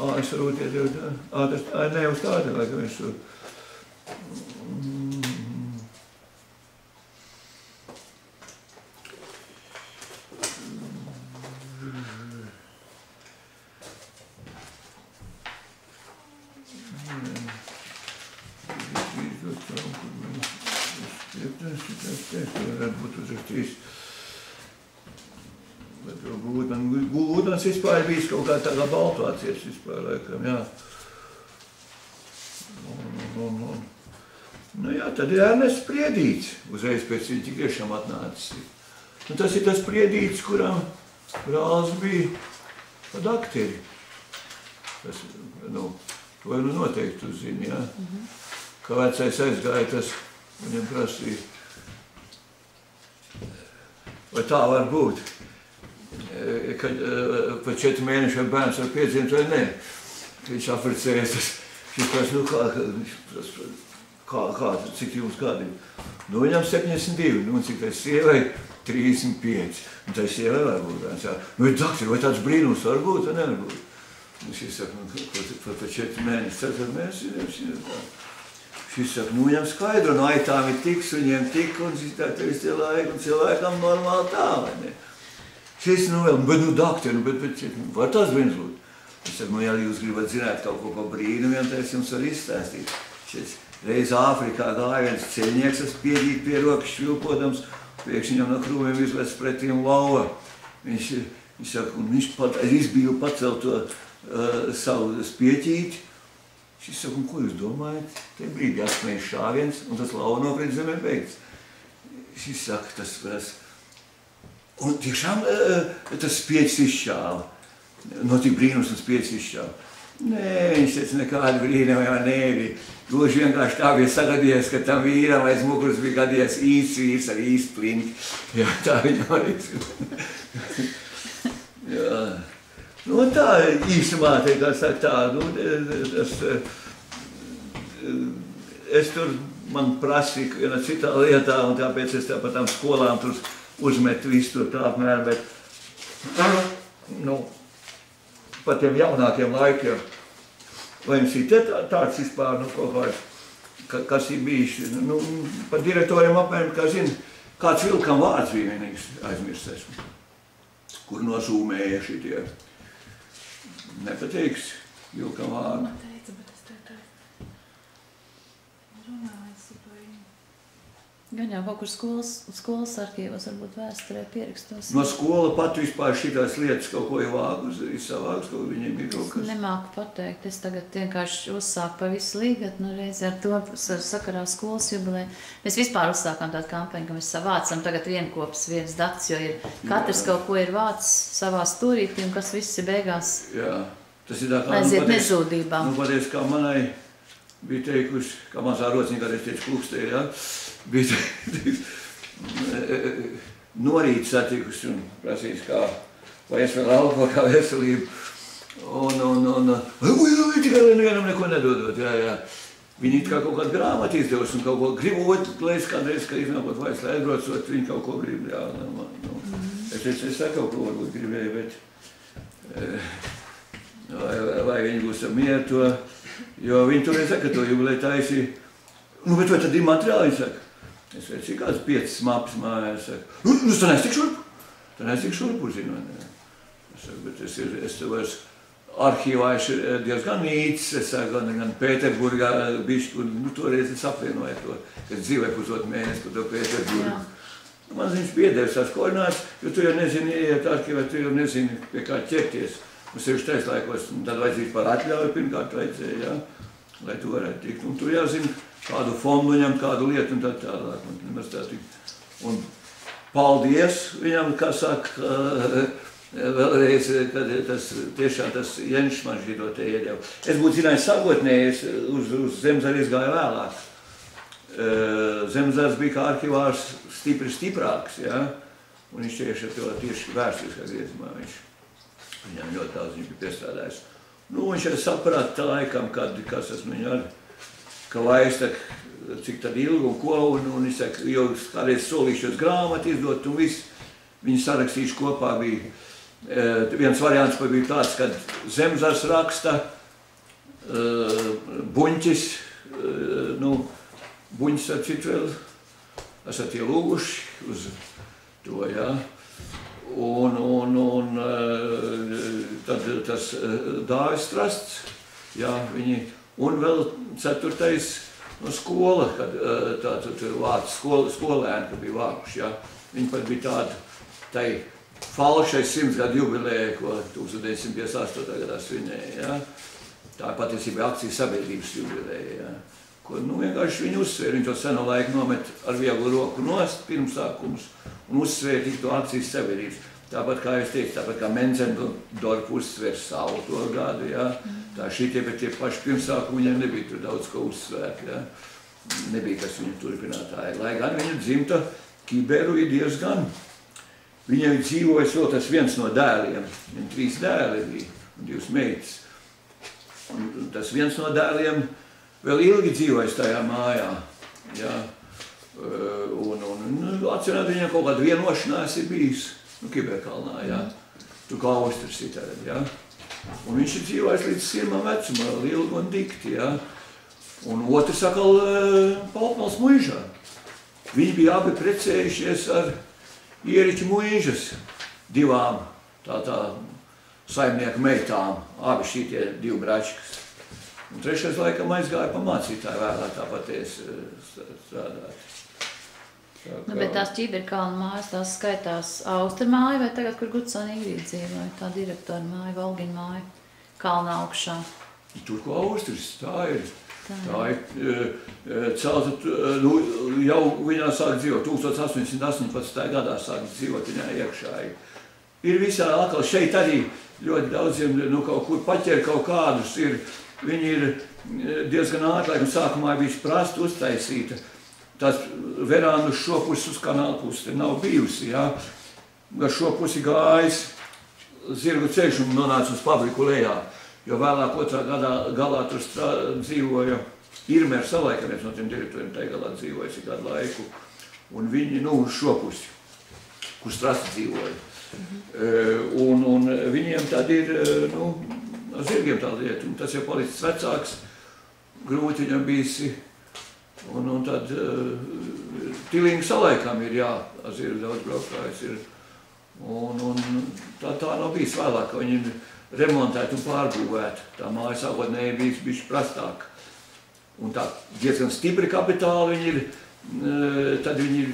Es varbūt iedēju tā. Nē, uz tādu, laikam es tur. varētu būt uzrakstījis. Bet Gūdmans vispār bijis kaut kā tā kā baltvācietis vispār, laikam, jā. Nu jā, tad ir Ernests Priedīts, uzreiz pēc viņa tik tiešām atnācis. Un tas ir tas Priedīts, kuram brālis bija par dakteri. Tas, to jau noteikti tu zini, jā. Kā vecais aizgāja, tas viņam prasīja. Vai tā var būt? Kad pa 4 mēnešiem bērns var piedzimt vai nē. Viņš apricējas, viņš prasa, kā, cik jums gadi? Viņam 72, un cik tai sievai 35. Un tai sievai var būt bērns, jā. Dakteri, vai tāds brīnums var būt vai nevar būt? Viņš saka, pa 4 mēnešus, 4 mēnešus, Šis saka, viņam skaidro, aitām ir tiks, viņiem tik, un cilvēkam normāli tā, vai ne? Šis, bet dakteri, bet var tās viens būt? Es saku, ja jūs gribat zināt kaut ko brīnumiem, tad es jums varu izstāstīt. Šis reiz Āfrikā gāja viens ceļnieks, tas piedīt pie rokas švilpodams, priekš viņam no krūmiem izlēc pretīm lauva. Viņš saka, un viņš izbīja pacelt to savu spieķīti. Šis saka, un ko jūs domājat? Te brīdī atspējas šāviens, un tas lauva nokrīt zemē beigts. Šis saka, tas un tiešām tas spieķis izšķāva. Notika brīnums un spieķis izšķāva. Nē, viņš teica, nekāda brīnuma jau nebija. Gluži vienkārši tā bija sagadījies, ka tam vīram aiz muguras bija gadījies īsts vīrs ar īstu plinti. Jā, tā viņam arī. Jā. Nu, tā īsumā, kā saka tā, es tur, man prasīja viena citā lietā, un tāpēc es tā par tām skolām tur uzmetu visu tur tā apmēram, bet, par tiem jaunākiem laikiem, vai jums ir tāds vispār, kaut kāds, kas ir bijis, par direktoriem apmēram, kā zina, kāds vilkam vārds bija vienīgs, aizmirst esmu, kur nosūmēja šitie. Nepateiks, vilkam vārdu. Man teica, bet es teiktu, runājas par viņu. Gan jau kaut kur skolas arķīvos, varbūt vēsturē pierakstos. No skola pat vispār šitās lietas kaut ko ir savāks, kaut viņiem ir kaut kas. Es nemāku pateikt, es tagad vienkārši uzsāku pa visu līgatnu reizi ar to sakarā skolas jubilē. Mēs vispār uzsākām tādu kampaņu, ka mēs savācam tagad vienkopas viens dats, jo ir katrs kaut ko ir vācis savā stūrītī un kas viss ir beigās. Jā, tas ir tā kā aiziet nezūdībā. Paties, kā manai bija teikuši, kā mazā rociņā, kad es teicu klukstē, jā, bija norīt satikusi un prasīs, kā, vai es vēl alko, kā veselību. Tikai nevienam neko nedodot, jā. Viņi it kā kaut kādu grāmatu izdevusi un kaut ko gribot, lai es kādreiz, ka iznākot vairs, lai aizbraucot, viņi kaut ko grib, jā. Es tā kaut ko varbūt gribēju, bet vai viņi būs ar mieru to, jo viņi tur saka, to jubilē taisīja. Bet vai tad ir materiāli, saka? Es veicu, cik kāds 5 mapas mājās, saka. Tu nestik šurpu? Tu nestik šurpu, zinu, ne? Es saku, bet es te vairs arhīvājuši diezgan nīcis, es saku, gan Pēterburgā bišķi, un toreiz es apvienoju to, es dzīvoju pusotru mēnesi par to Pēterburgu. Man viņš piedēvis tās koordinātas, jo tu jau nezini, ieiet arhīvā, tu jau nezini, pie kā ķerties. Mums sevišķi taislaikos, tad vajadzīs par atļauju, pirmkārt vajadzēja, jā, lai tu varētu tikt. Un tu jāzina, kādu fondu ņemt, kādu lietu un tā tālāk. Un paldies viņam, kā saka, vēlreiz, kad tiešām tas Jenšs man šito te ieļauj. Es būtu zinājis sagotnējies, uz Zemzari gāju vēlāk. Zemzars bija kā arhivārs stiprāks, jā, un viņš tieši vēsturiskā griezumā viņam ļoti daudz viņš bija piestrādājis. Viņš jau saprata laikam, kas esmu viņu ar, ka vairs cik tad ilgi un ko, un viņš saka, jau kādreiz solīšos grāmatu izdot, un viss viņi sarakstījuši kopā bija. Viens variants bija tāds, kad Zemzars raksta, Buņķis, Buņķis ar citu vēl, esat ielūguši uz to, jā. Un tad tas Dāvis Strasts, jā, viņi, un vēl 4. no skola, kad tātad vācu skolēni, kad bija vākuši, ja. Viņi pat bija tai falšai 100 gadu jubilēja, ko 1958. gadā svinēja, ja. Tā patiesībā akcijas sabiedrības jubilēja, ja. Ko, vienkārši viņi uzsvēra, viņi to seno laiku nomet ar vieglu roku nost pirmsākumus un uzsvēra tik to akcijas sabiedrības. Tāpat, kā es teicu, tāpat kā Menzendorf uzsver savu to gadu, ja. Tā šitie, bet tie paši pirmsākumi viņiem nebija tur daudz ko uzsvērt, ja. Nebija, kas viņu turpinātāji. Lai gan viņu dzimta Kiberu ir diezgan. Viņai dzīvojas vēl tas viens no dēliem. Viņam 3 dēli bija un 2 meitas. Un tas viens no dēliem vēl ilgi dzīvojas tajā mājā, ja. Un atcerēt, viņam kaut kāda vienošanās ir bijis. Kiberkalnā, ja. Tur kā Austras ir tagad, ja. Un viņš ir dzīvojis līdz 100 vecumā, ilgi un dikti, ja. Un otrs atkal Paupmals muižā. Viņi bija abi precējušies ar Ieriķu muižas 2 tā saimnieku meitām, abi šitie 2 bračkas. Un 3. laikam aizgāja pa mācītāju vēlāk tāpatēs strādāt. Bet tās Ķiberkalna mājas, tās skaitās Austra māja vai tagad, kur Gudsona Ingrīda dzīvoja? Tā direktora māja, Volgina māja, kalna augšā. Tur, ko Austras, tā ir celta, jau viņā sāk dzīvot, 1818. gadā sāk dzīvot viņā iekšā. Ir visā atkal šeit arī ļoti daudziem, kaut kur paķer kaut kādus ir, viņi ir diezgan ātri, laikam sākumā bija prasta uztaisīta. Tās verānu šo pusi uz kanāla pusi te nav bijusi, ja. Ar šo pusi gājis zirgu ceļš un nonāca uz fabriku lejā, jo vēlāk 2. galā tur dzīvoja Irmēra Salaika, viens no tiem direktoriem tajā galā dzīvoja kādu laiku, un viņi, uz šo pusi, kur strasti dzīvoja. Un viņiem tad ir, ar zirgiem tā lieta, un tas jau palicis vecāks, grūti viņam bijis. Un tad Tilīņa Salaikam ir ar zirgu daudz braukājis ir. Un tā nav bijis vēlāk, ka viņi ir remontēti un pārbūvēti. Tā māja sākotnēji bijis bišķi prastāk. Un tā diezgan stipri kapitāli viņi ir, tad viņi ir,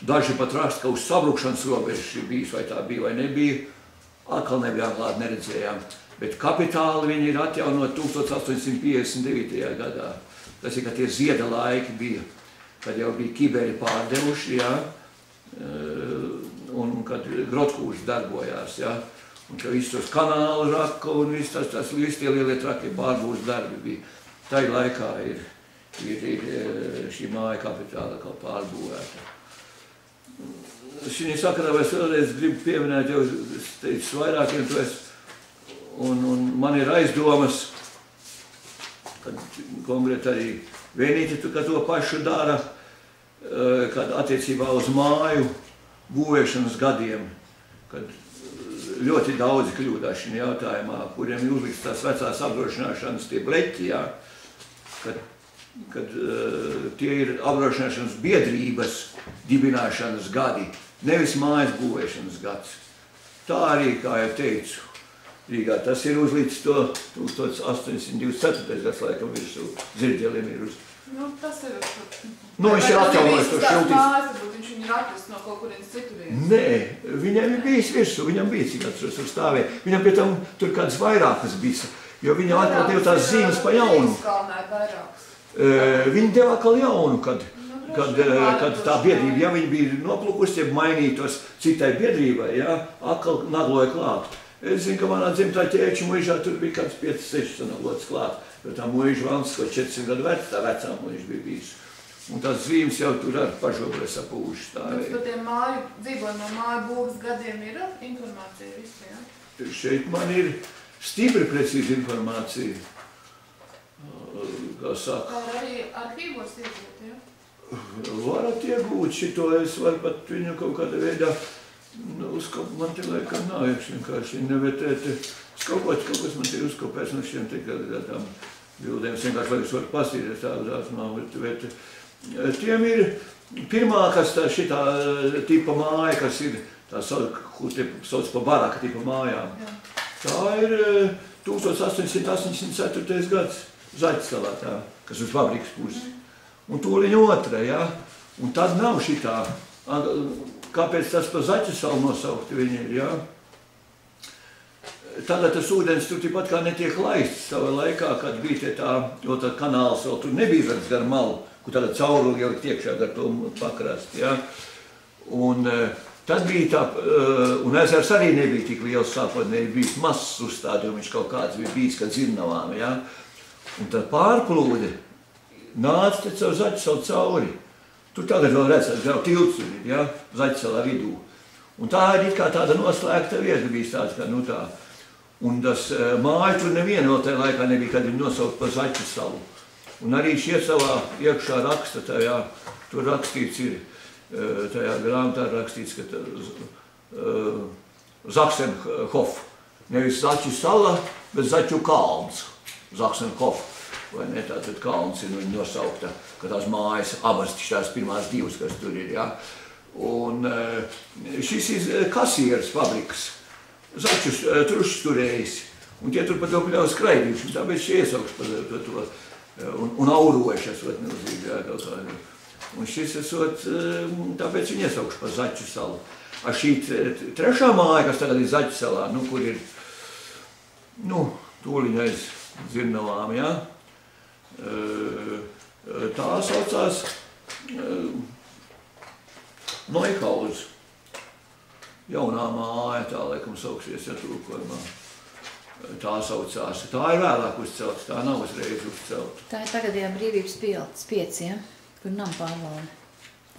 daži pat raksta, ka uz sabrukšanas robežas ir bijis, vai tā bija vai nebija. Atkal nebija atklāt, neredzējām. Bet kapitāli viņi ir atjaunot 1859. gadā. Tas ir, ka tie zieda laiki bija, kad jau bija Kiberi pārdevuši, ja, un kad Grotkūžs darbojās, ja, un ka visus tos kanālu raka un visi tie lielie trakie pārbūs darbi bija. Tai laikā ir šī māja kapitāla kā pārbūvēta. Šī sakarā es vēlreiz gribu pieminēt, jau teicu vairākiem to un man ir aizdomas, kad konkrēti arī Vienīti, ka to pašu dara, kad attiecībā uz māju būvēšanas gadiem, kad ļoti daudzi kļūdās šajā jautājumā, kuriem ir uzlikts tās vecās apdrošināšanas tie bleķi, ja, kad tie ir apdrošināšanas biedrības dibināšanas gadi, nevis mājas būvēšanas gads. Tā arī, kā jau teicu, Rīgā. Tas ir uzlīdz to 1824. gads laikam virsū. Zirģelim ir uz. Tas ir... Viņš ir atjaunojis to šiltīs. Viņš viņu ir atrast no kaut kurienes citurienes. Nē, viņam ir bijis virsū, viņam bija cik atceros tur stāvēja. Viņam pie tam tur kādas vairākas bija, jo viņam atkal deva tās zīmes pa jaunu. Viņi deva atkal jaunu, kad tā biedrība, ja viņi bija noplukusi, ja mainītos citai biedrībai, ja, atkal nagloja klāt. Es zinu, ka manā dzimtā ķēču muižā tur bija kāds 5-6 sanaglots klāt, jo tā muiža valsts, ko 400 gadu vec, tā vecā muiža bija bijis. Un tās zīmes jau tur ar pažobrē sapūši stāvēja. Par tiem dzīvojamo māju būvas gadiem ir informācija visu, ja? Šeit man ir stipri precīzi informācija. Kā saka? Tā arī arhīvos iegūt, ja? Varat iegūt šito, es varu pat viņu kaut kādā veidā man te laikam nav vienkārši nevetēt. Kaut kas man te ir uzkopēs no šiem tām bildēm. Es vienkārši laikas varu pastīties tādās nav, bet tiem ir pirmā, kas tā šitā tipa māja, kas ir tā sauc pa baraka tipa mājām. Tā ir 1884. gads Zaķiskalā tā kas uz fabrikas pusi. Un tūliņ otra, ja? Un tad nav šitā. Kāpēc tas pa Zaķu salu nosaukti viņi ir, ja? Tagad tas ūdens tur tipat kā netiek laists savā laikā, kad bija tā, jo tā kanāls vēl tur nebija redz gar malu, kur tagad cauruli jau tiekšā gar to pakrast, ja? Un tad bija tā, un ezers arī nebija tik liels sākotnēji, bija mazs uzstādījums, kaut kāds bija bijis, kad Zirnavām, ja? Un tad pārplūde nāca te caur Zaķu salu cauri. Tur tagad vēl redzēt, jau tilts ir, ja? Zaķu salā vidū. Un tā ir kā tāda noslēgta vieta bijis tāds, kā nu tā. Un tas māja tur neviena vēl tajā laikā nebija, kad viņi nosaukt par Zaķu salu. Un arī šie savā iekšā raksta tajā, tur rakstīts ir, tajā grāmatā rakstīts, ka Zaksenhof, nevis Zaķu sala, bet Zaķu kalns, Zaksenhof, vai ne, tātad kalns ir viņa nosaukta, ka tās mājas abas tās pirmās divas, kas tur ir, ja. Un šis ir kasieras fabrikas. Zaķus trušas turējis, un tie tur par to pļauj skraidījuši, un tāpēc šie iesaukš par to, un aurojuši esot milzīgi, jā, kaut kādi. Un šis esot, tāpēc viņi iesaukš par Zaķu salu. A šī trešā māja, kas tagad ir Zaķu salā, nu, kur ir, nu, tūliņ aiz Zirnavām, jā, tā saucās Noihauz. Jaunā māja, tā laikam sauksies, ja tūkojumā. Tā saucās. Tā ir vēlāk uzcelta, tā nav uzreiz uzcelta. Tā ir tagadējā Brīvības pilts 5, ja? Kur nav pārvalde.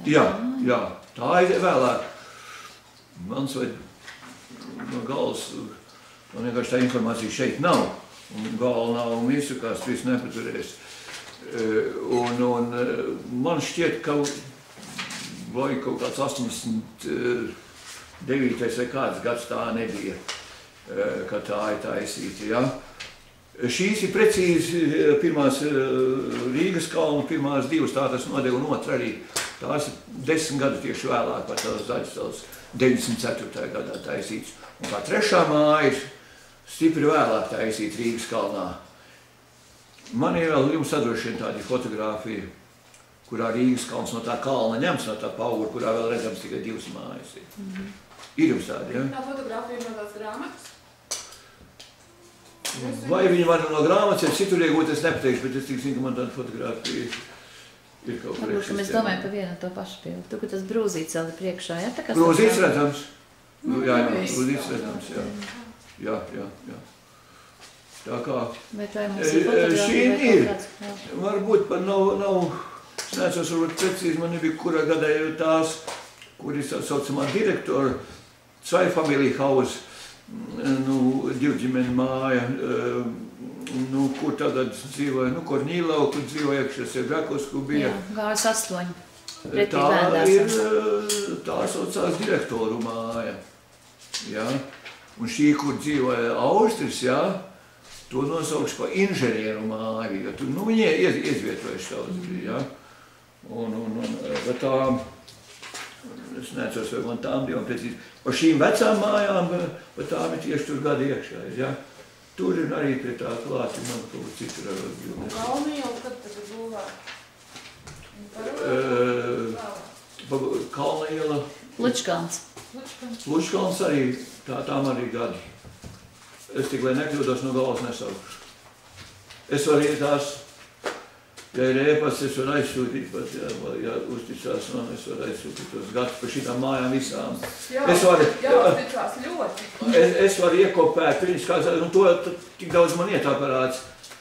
Jā, jā, tā ir vēlāk. Mans vai no galvas, man vienkārši tā informācija šeit nav. Un galva nav un visu, kāds viss nepaturēs. Un man šķiet, ka vai kaut kāds 89. vai kāds gads tā nebija, ka tā ir taisīta, ja. Šīs ir precīzi pirmās Rīgas kalnu, pirmās divas, tā tas nodeva un otra arī. Tās ir 10 gadu tieši vēlāk par tās Zaķu salas 94. gadā taisīts. Un kā trešā māja ir stipri vēlāk taisīt Rīgas kalnā. Man ir vēl jums sadrošina tādi fotogrāfija, kurā Rīgas kalns no tā kalna ņems, no tā paugura, kurā vēl redzams tikai 2 mājas ir. Ir jums tādi, ja? Tā fotogrāfija no tās grāmatas? Vai viņi var no grāmatas, ja citur iegūt, es nepateikšu, bet es tik zinu, ka man tāda fotogrāfija ir kaut priekšsistēmā. Varbūt, mēs domājam par vienu to pašu pildu. Tu, ka tas brūzīts vēl ir priekšā, ja? Brūzīts redzams. Jā, brūzīts redzams, jā. Jā. Tā kā... Vai tā ir mums fotogrāfija vai kaut kāds? Varbūt pat nav, es neatceros, varbūt precīzi man nebija, kurā gadā ir tās, kur ir saucamā direktora, Zweifamilienhaus, nu, divģimeni māja, nu, kur tagad dzīvoja, nu, Korņīlau, kur dzīvoja iekšies, ja Grakovsku bija. Jā, gājas 8. Tā ir, tā saucās direktoru māja, jā. Un šī, kur dzīvoja Austris, jā, to nosauks par inženieru māju, jo tur, nu, viņi iezvietojuši savus, jā. Bet tā, es neatceros, vai man tām divām precīzi, par šīm vecām mājām, bet tām ir tieši tur gadi iekšā, ja? Tur ir arī pie tā klāti, man kaut citur ar bildes. Un Kalni jau kad tad ir būvē? Kalna iela. Lučkalns. Lučkalns arī, tām arī gadi. Es tik, lai nekļūdos, no galvas nesaukšu. Es varu tās, ja ir ēpasts, es varu aizsūtīt pat, ja uzticās man, es varu aizsūtīt tos gadus par šitām mājām visām. Jā, uzticās ļoti. Es varu iekopēt, viņas kā, un to tik daudz man iet aparāts,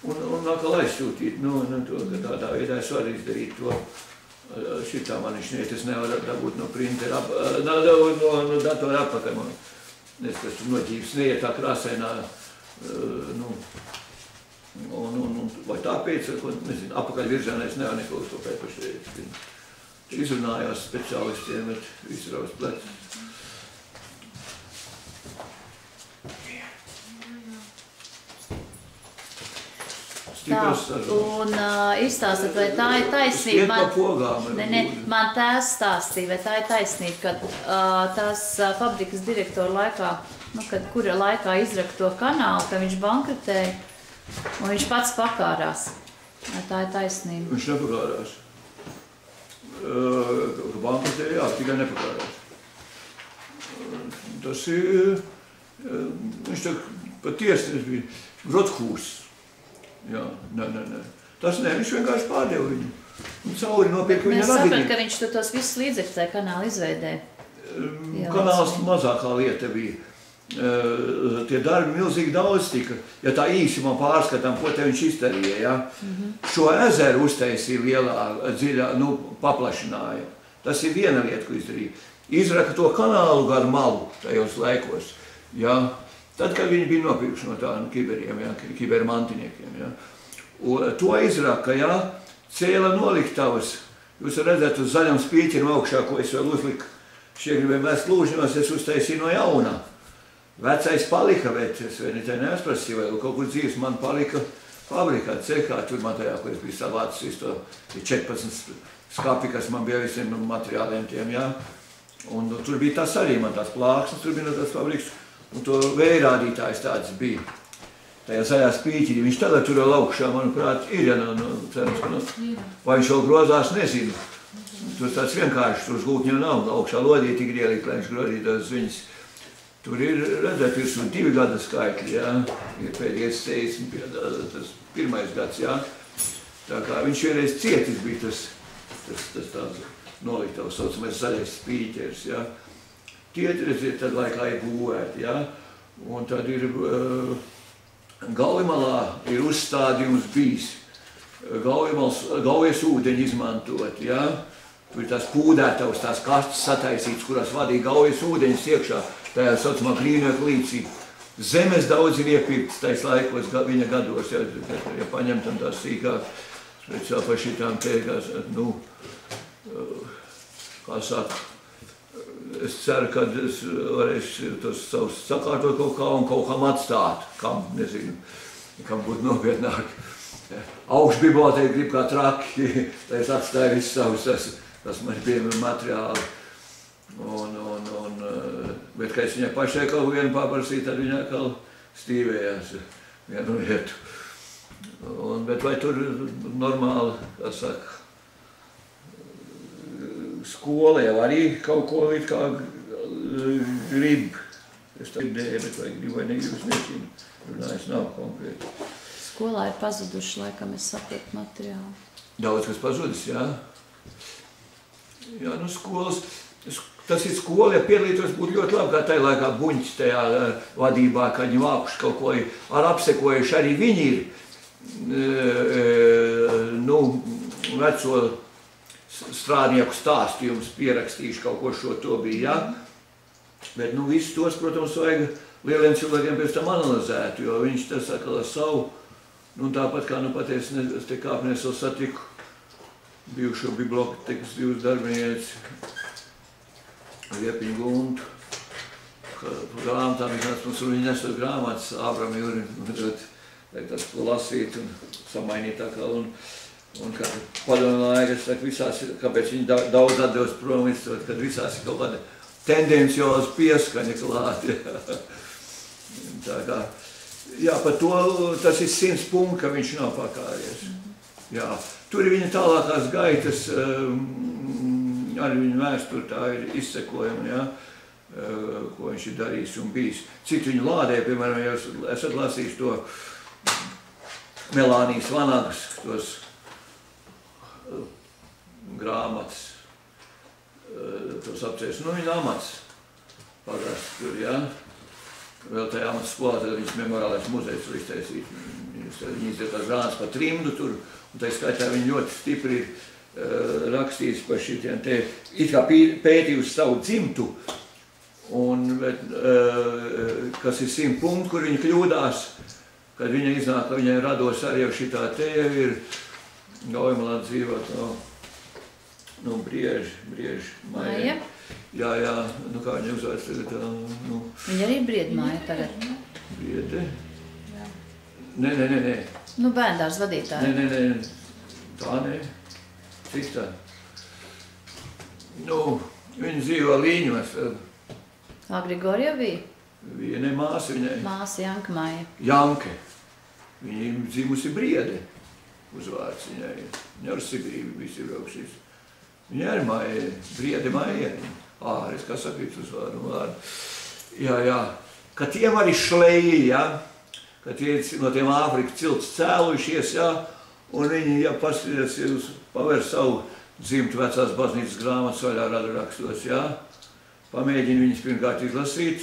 un atkal aizsūtīt, nu, to, ka tādā veidā es varu izdarīt to. Šitā man viņš niet, es nevaru dabūt no printera, no datora apakaļ man. Es tas tur noģības neiet tā krāsainā, nu, vai tāpēc, nezinu, apakaļ virzienā es nevaru neko uz to pēc pašreiz. Izrunājās speciālistiem, bet visu rauz plecu. Tā, un izstāstat, vai tā ir taisnība? Man tēvs stāstīja, vai tā ir taisnība, ka tās fabrikas direktora laikā, nu, kura laikā izraka to kanālu, ka viņš bankrotēja, un viņš pats pakārās. Tā ir taisnība. Viņš nepakārās. Bankrotē, jā, tikai nepakārās. Tas ir, viņš tā patiesi bija Rothūs. Jā, nē. Tas nē, viņš vienkārši pārdeva viņu. Un cauri nopirka viņa radinību. Mēs sapratu, ka viņš tos visus līdzekļus tajā kanāla izveidē. Kanāls mazākā lieta bija. Tie darbi milzīgi daudz tika. Ja tā īsumā pārskatām, ko te viņš izdarīja, ja? Šo ezeru uztaisīja lielā, dziļā, paplašināja. Tas ir viena lieta, ko izdarīja. Izraka to kanālu gar malu tajos laikos. Ja? Tad, kad viņi bija nopirkuši no tādiem kiberiem, ja? Kibermantiniekiem. Ja? Un to izraka, ja? Cēla noliktavas. Jūs redzat uz zaļam spīķim augšā, ko es vēl uzliku. Šie gribēja mēs lūžņos, es uztaisīju no jaunā. Vecais palika vecs, vai ne tā neesprasīja, vai kaut kur dzīves man palika fabrikā, cekā, tur man tajā, ko es biju savācis, to 14 skapi, kas man bija visiem materiāliem tiem, jā. Un tur bija tas arī, man tās plāksnes, tur bija no tās fabrikas, un to vējrādītājs tāds bija. Tajā zaļā spīķirī, viņš tagad tur vēl augšā, manuprāt, ir, ja cerams, ka vai viņš vēl grozās, nezinu. Tur tāds vienkārši, tur uz gultņa nav, augšā lodīti grielīt, lai viņš grozītos viņas. Tur ir, redzēt, virsū 2 gada skaitļi, jā, ir pēdējais 70, tas 1. gads, jā. Tā kā viņš vienreiz cietis bija tas tāds noliktavs, saucamais zaļais spīķers, jā. Tie, redziet, tad laikā ir būvēti, jā. Un tad ir Gaujamalā ir uzstādījums bijis. Gaujas ūdeņi izmantot, jā. Tur ir tās pūdētavas, tās kastes sataisītas, kurās vadīja Gaujas ūdeņus iekšā. Tajā saucamā Grīnieku līcī. Zemes daudz ir iepirktas tais laikos, viņa gados, ja paņemtam tās sīkāk, speciāli par šitām te, kā saka, es ceru, ka es varēšu tos savus sakārtot kaut kā un kaut kam atstāt, kam, nezinu, kam būtu nopietnāk. Augšbibliotēka grib kā traki, lai es atstāju visus savus, tas man bija materiāli. Bet, kad es viņai pašai kaut vienu paprasīju, tad viņa atkal stīvējās vienu vietu. Bet vai tur normāli, kā saka, skola jau arī kaut ko it kā grib. Es tā ideju, bet vai grib vai negrib, nezinu. Runājums nav konkrēti. Skolā ir pazuduši, laikam, es sapratu materiālu. Daudz kas pazudis, jā. Jā, skolas. Tas ir skola, ja piedalītos, būtu ļoti labi, kā tajā laikā buņķis tajā vadībā, kad viņi vākuši kaut ko ar apsekojuši. Arī viņi ir veco strādnieku stāstījumus pierakstījuši, kaut ko šo to bija, jā. Bet, visus tos, protams, vajag lieliem cilvēkiem pēc tam analizēt, jo viņš tas atkal ar savu, tāpat kā, pateicis, es te kāpnēs vēl satiku bijušo bibliotekas 2 darbinieces, Liepiņu Guntu, grāmatām iznāca mums, un viņi nesot grāmatas, Ābram Juri, lai tas ko lasīt un samainīt tā kā, un kā padomju laika, es saku, visās, kāpēc viņi daudz atdevis prom, kad visās ir kaut kāda tendencioza pieskaņa klāt, tā kā, jā, par to, tas ir 100 punkti, ka viņš nav pakāries, jā, tur ir viņa tālākās gaitas, arī viņa vēsture tā ir izsekojama, ja, ko viņš ir darījis un bijis. Cik viņu lādē, piemēram, ja esat lasījis to Melānijas Vanagas, tos grāmatas, tos apcēs, viņa amats pagāst tur, ja. Vēl tajā amats skolā, tad viņas memoriālais muzejs tur iztaisīt. Viņi izdara tās grāmatas par trimdu tur, un tā skaitā viņi ļoti stipri ir rakstījis par šitiem te, it kā pētījusi savu dzimtu, kas ir 100 punkti, kur viņa kļūdās, kad viņa iznāk, ka viņai rados arī jau šitā te ir Gaujamalā dzīvot, Brieži, Maija. Jā, kā viņa uzvārds tagad, Viņa arī Briedmāja tagad. Briede? Nē. Bērndārs vadītāji. Nē, tā nē. Cik tā? Viņa dzīvo Līņos. Grigorija bija? Vienai māsa viņai. Māsa Janka Maija. Janke. Viņa dzimusi Briede. uzvārds viņai. Viņa ar Sibību visi braukšīs. Viņa arī Maija, Briede Maija. Āris, kā sakīt uzvārdu. Jā. Ka tiem arī šleji, jā. Ka tie no tiem Āfrikas cilts cēlušies, jā. Un viņi, ja paskatās, jūs pavēr savu dzimtu vecās baznīcas grāmatas vaļā radu rakstos, jā. Pamēģini viņus pirmkārt izlasīt,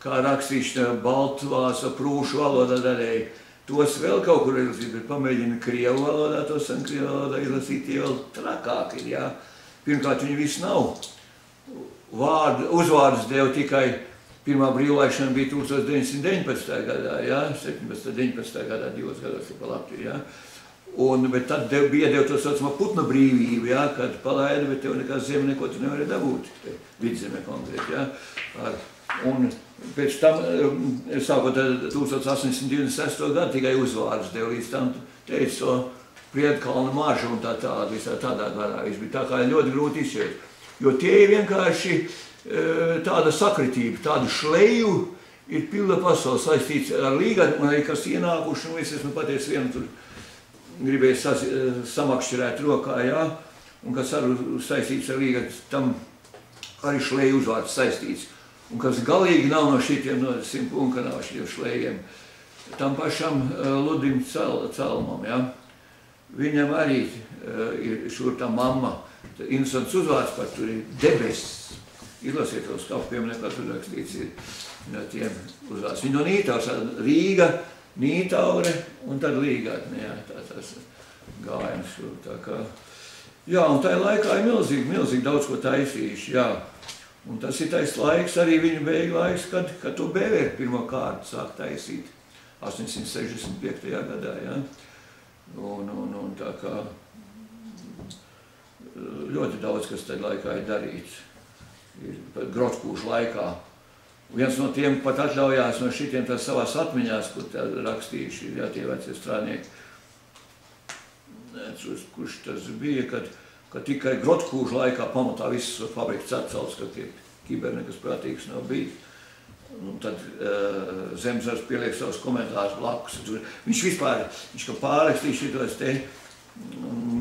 kā rakstīšana baltvāsa prūšu valodā daļēji. Tos vēl kaut kur izlasīt, bet pamēģini krievu valodā, to sankrievu valodā izlasīt, tie vēl trakāk ir, jā. Pirmkārt, viņi visi nav. Uzvārdus deva tikai pirmā brīvlaišana bija 1919. gadā, jā, 17. 19. gadā, 2 gados pa Latviju, jā. Bet tad bija deva to saucamā putna brīvība, jā, kad palaida, bet tev nekā zeme neko tu nevarēja dabūt, vidzemē konkrēti, jā. Un pēc tam, sākot 1826. gadu, tikai uzvārdus deva līdz tam teica to Priedkalna maržu un tādā garā. Viss bija tā kā ļoti grūti izšķirt. Jo tie ir vienkārši tāda sakritība, tādu šleju ir pilna pasaule saistīts ar līgatu, un arī kas ienākuši, un es esmu pateicis vienu tur gribēju samakšķirēt rokā, jā, un kas arī saistīts ar līgatu, tam arī šleju uzvārds saistīts. Un kas galīgi nav no šitiem, no simpunka nav šitiem šlejiem, tam pašam Ludim Celmam, jā. Viņam arī ir šur tā mamma, interesants uzvārds par tur ir debesis. Izlasiet tos kaut pieminēt, kā tur rakstīts ir no tiem uzvārds. Viņi no Nītaurs, Rīga, Nītaure un tad Līgatne, jā, tās gājums šur, tā kā. Jā, un tajā laikā ir milzīgi daudz ko taisījuši, jā. Un tas ir tais laiks, arī viņu beigu laiks, kad to BVR pirmo kārtu sāk taisīt. 865. gadā, jā. Un tā kā ļoti daudz, kas tajā laikā ir darīts. Ir Grotskūšu laikā. Viens no tiem pat atļaujās no šitiem tās savās atmiņās, kur tā rakstījuši, jā, tie vecie strādnieki. Neatceros, kurš tas bija, kad tikai Grotskūšu laikā pamatā visas fabrikas atcelts, ka tie kiber nekas prātīgs nav bijis. Un tad Zemzars pieliek savus komentārus blakus. Viņš vispār, viņš kā pārrakstīja šitos te,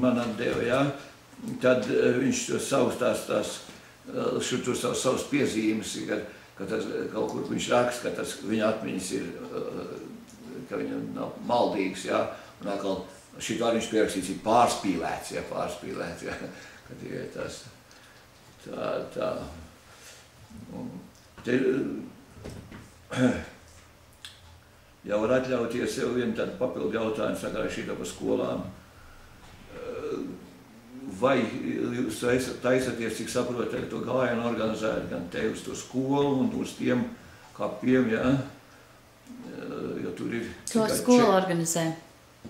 man atdeva, jā. Tad viņš savus piezīmes, ka tas kaut kur viņš raksta, ka tas viņa atmiņas ir, ka viņa nav maldīgs, jā. Un atkal šito arī viņš pierakstīts ir pārspīlēts, jā. Kad ir tas tā. Te jau var atļauties sev vienu tādu papildu jautājumu sakarā šito par skolām. Vai jūs taisaties, cik saprotat, to gājienu organizēt gan te uz to skolu un uz tiem kapiem, jā? Jo tur ir... To skolu organizē.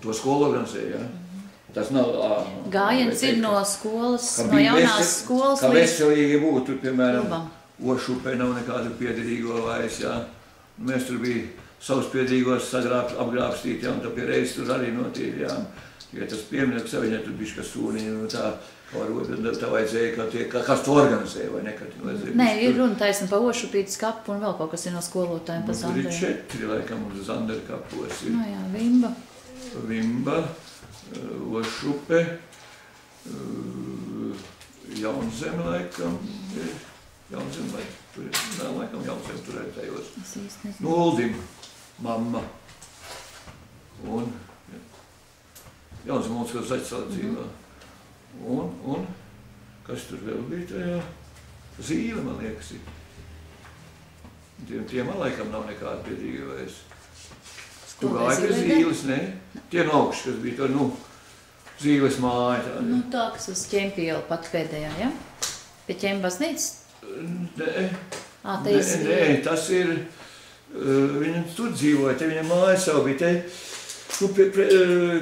To skolu organizē, jā? Tas nav... Gājiens ir no skolas, no jaunās skolas līdz... Kā veselīgi būtu, piemēram, klubam. Ošupē nav nekādu piederīgo vairs, jā. Mēs tur bija savus piederīgos apgrābstīti, jā, un tā pie reizes tur arī notīri, jā. Ja tas pieminēks, viņai tur bišķi, ka sūniņi, un tā vajadzēja, kas to organizē, vai ne, kad vajadzēja. Nē, ir runa taisni pa Ošupītes kapu un vēl kaut kas ir no skolotājiem pa Zanderu. Tur ir 4, laikam, uz Zanderu kapos ir. No jā, Vimba. Vimba, Ošupe, Jaunzeme, laikam, ir. Jaunzeme, vai tur ir, nē, laikam, Jaunzeme tur ir tajos. Es īsti nezinu. Uldim, mamma. Un Jaunzeme mums, kas zaļcāla dzīvā. Un, kas tur vēl bija tajā? Zīle, man liekas, ir. Tiem man laikam nav nekāda piedrīga vairs. Tu gāji pie Zīles, ne? Tie no augšas, kas bija to, Zīles māja tāda. Nu tā, kas uz Ķempiela pat pēdējā, ja? Pie Ķempa baznīcas? Nē, tas ir, viņam tur dzīvoja, te viņa māja savu bija te,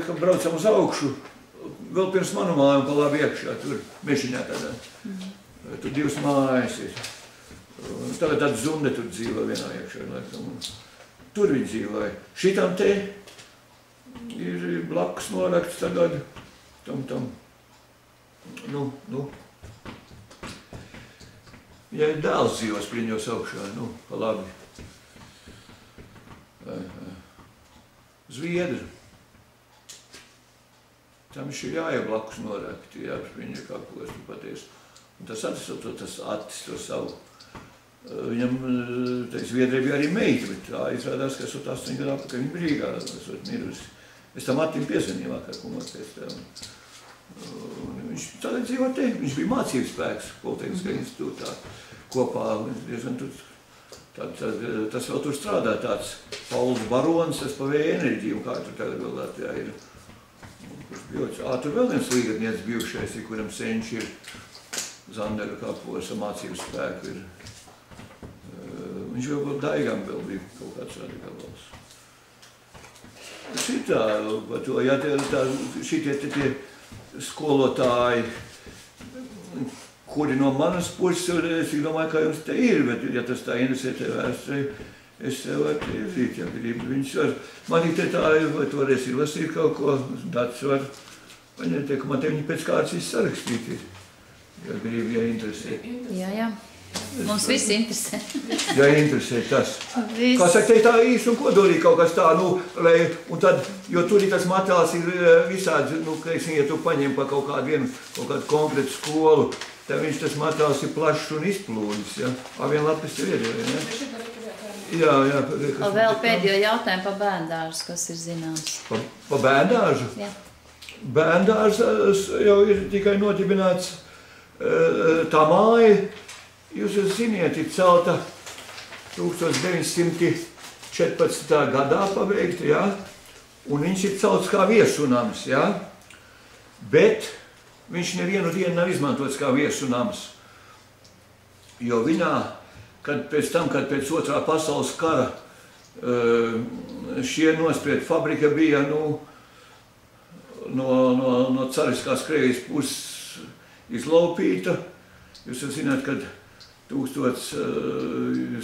kad braucam uz augšu, vēl pirms manu māju un pa labi iekšā, tur mežiņā tādā. Tur 2 mājas ir. Tagad tāds Zunde tur dzīvo vienā iekšā, laikam. Tur viņi dzīvoja. Šitam te ir blakus norakts tagad tam. Ja ir dēls dzīvos Priņos augšā, pa labi. Zviedri. tam ir jāieblakus norakti, jā, viņa kakos, tu paties. Un tas Atis to savu. Viņam, teiks, Viedrē bija arī meita, bet tā izrādās, ka esot 8 gadu apakaļ viņa brīgā, esot mirusi. Es tam Atim piezvanīju vakar, kumot pēc tev. Viņš tādā dzīvo te, viņš bija mācības spēks Politehniskajā institūtā kopā, diezgan tur, tas vēl tur strādā tāds Pauls Barons, tas pa vēja enerģiju, un kā tur tagad vēl Latvijā ir. Tur vēl viens līgatnieks bijušais, kuram senči ir Zandera kapos, mācības spēku ir. Viņš vēl Daigam vēl bija kaut kāds radikāls. Šitā, ja šitie skolotāji, kuri no manas puses, es domāju, kā jums te ir, bet ja tas tā interesē tev vēsturē, es tev varu iezīt, ja gribu. Viņš var, manī te tā, vai tu varēsi izlasīt kaut ko, Dats var, man te viņi pēc kārtas izsarakstīt ir, ja gribu, ja interesē. Jā. Mums viss interesē. Ja interesē tas. Kā saka, te tā īsti un kodolīgi kaut kas tā, un tad, jo tur ir tas materiāls ir visādi, ja tu paņem pa kaut kādu konkrētu skolu, tad viņš tas materiāls ir plašs un izplūdis, ja? Vien lapis tev iedēvē, ne? Jā. Vēl pēdējo jautājumu pa bērndārzu, kas ir zināms. Pa bērndārzu? Jā. Bērndārzs jau ir tikai nodibināts tā māja. Jūs ziniet, ir celta 1914. gadā pabeigta, jā, un viņš ir celts kā viesunams, jā, bet viņš nevienu dienu nav izmantots kā viesunams, jo viņā, kad pēc Otrā pasaules kara šie nospried fabrika bija, no cariskās Krievijas puses izlaupīta, jūs zināt, kad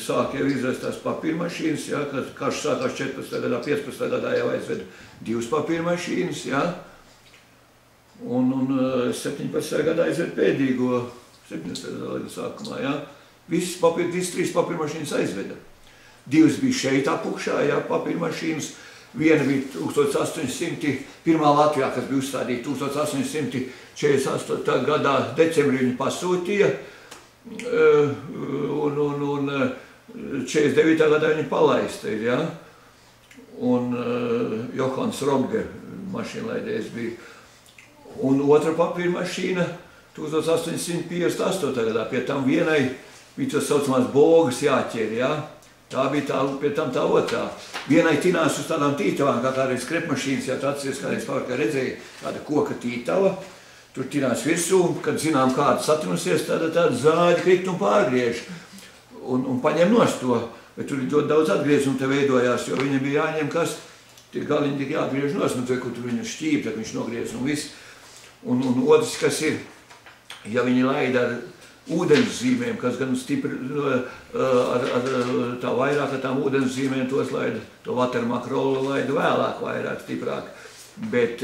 sāk jau izrast tās papīrmašīnas, ja, kad karš sākās 14. gadā, 15. gadā jau aizved 2 papīrmašīnas, ja, un 17. gadā aizved pēdīgo, 17. gadā sākumā, ja, visas 3 papīrmašīnas aizveda. 2 bija šeit apukšā, ja, papīrmašīnas, viena bija 1801. Latvijā, kas bija uzstādīta 1848. gadā decembrī viņa pasūtīja, un 49. gadā viņa palaista ir, ja? Un Johans Robge mašīnlaidējs bija. Un otra papīra mašīna 1858. gadā, pie tam vienai bija tas saucamās bogas jāķer, ja? Tā bija pie tam tā otrā. Vienai tinās uz tādām tītavām, kā kādreiz krepmašīnas, ja tu atceries, kādreiz pavarkā redzēja, kāda koka tītava. Tur tinās virsū, kad zinām kāda satinusies, tāda zāļa krikt un pārgriež un paņem nost to. Bet tur ir ļoti daudz atgriezu un te veidojās, jo viņam bija jāņem kas, tie galiņi tik jāatgriež nost, kur tur viņa šķīp, tad viņš nogriez un viss. Un otrs, kas ir, ja viņi laida ar ūdenszīmēm, kas gan stipri, ar tā vairāk ar tām ūdenszīmēm tos laida, to watermakrolu laida vēlāk vairāk, stiprāk, bet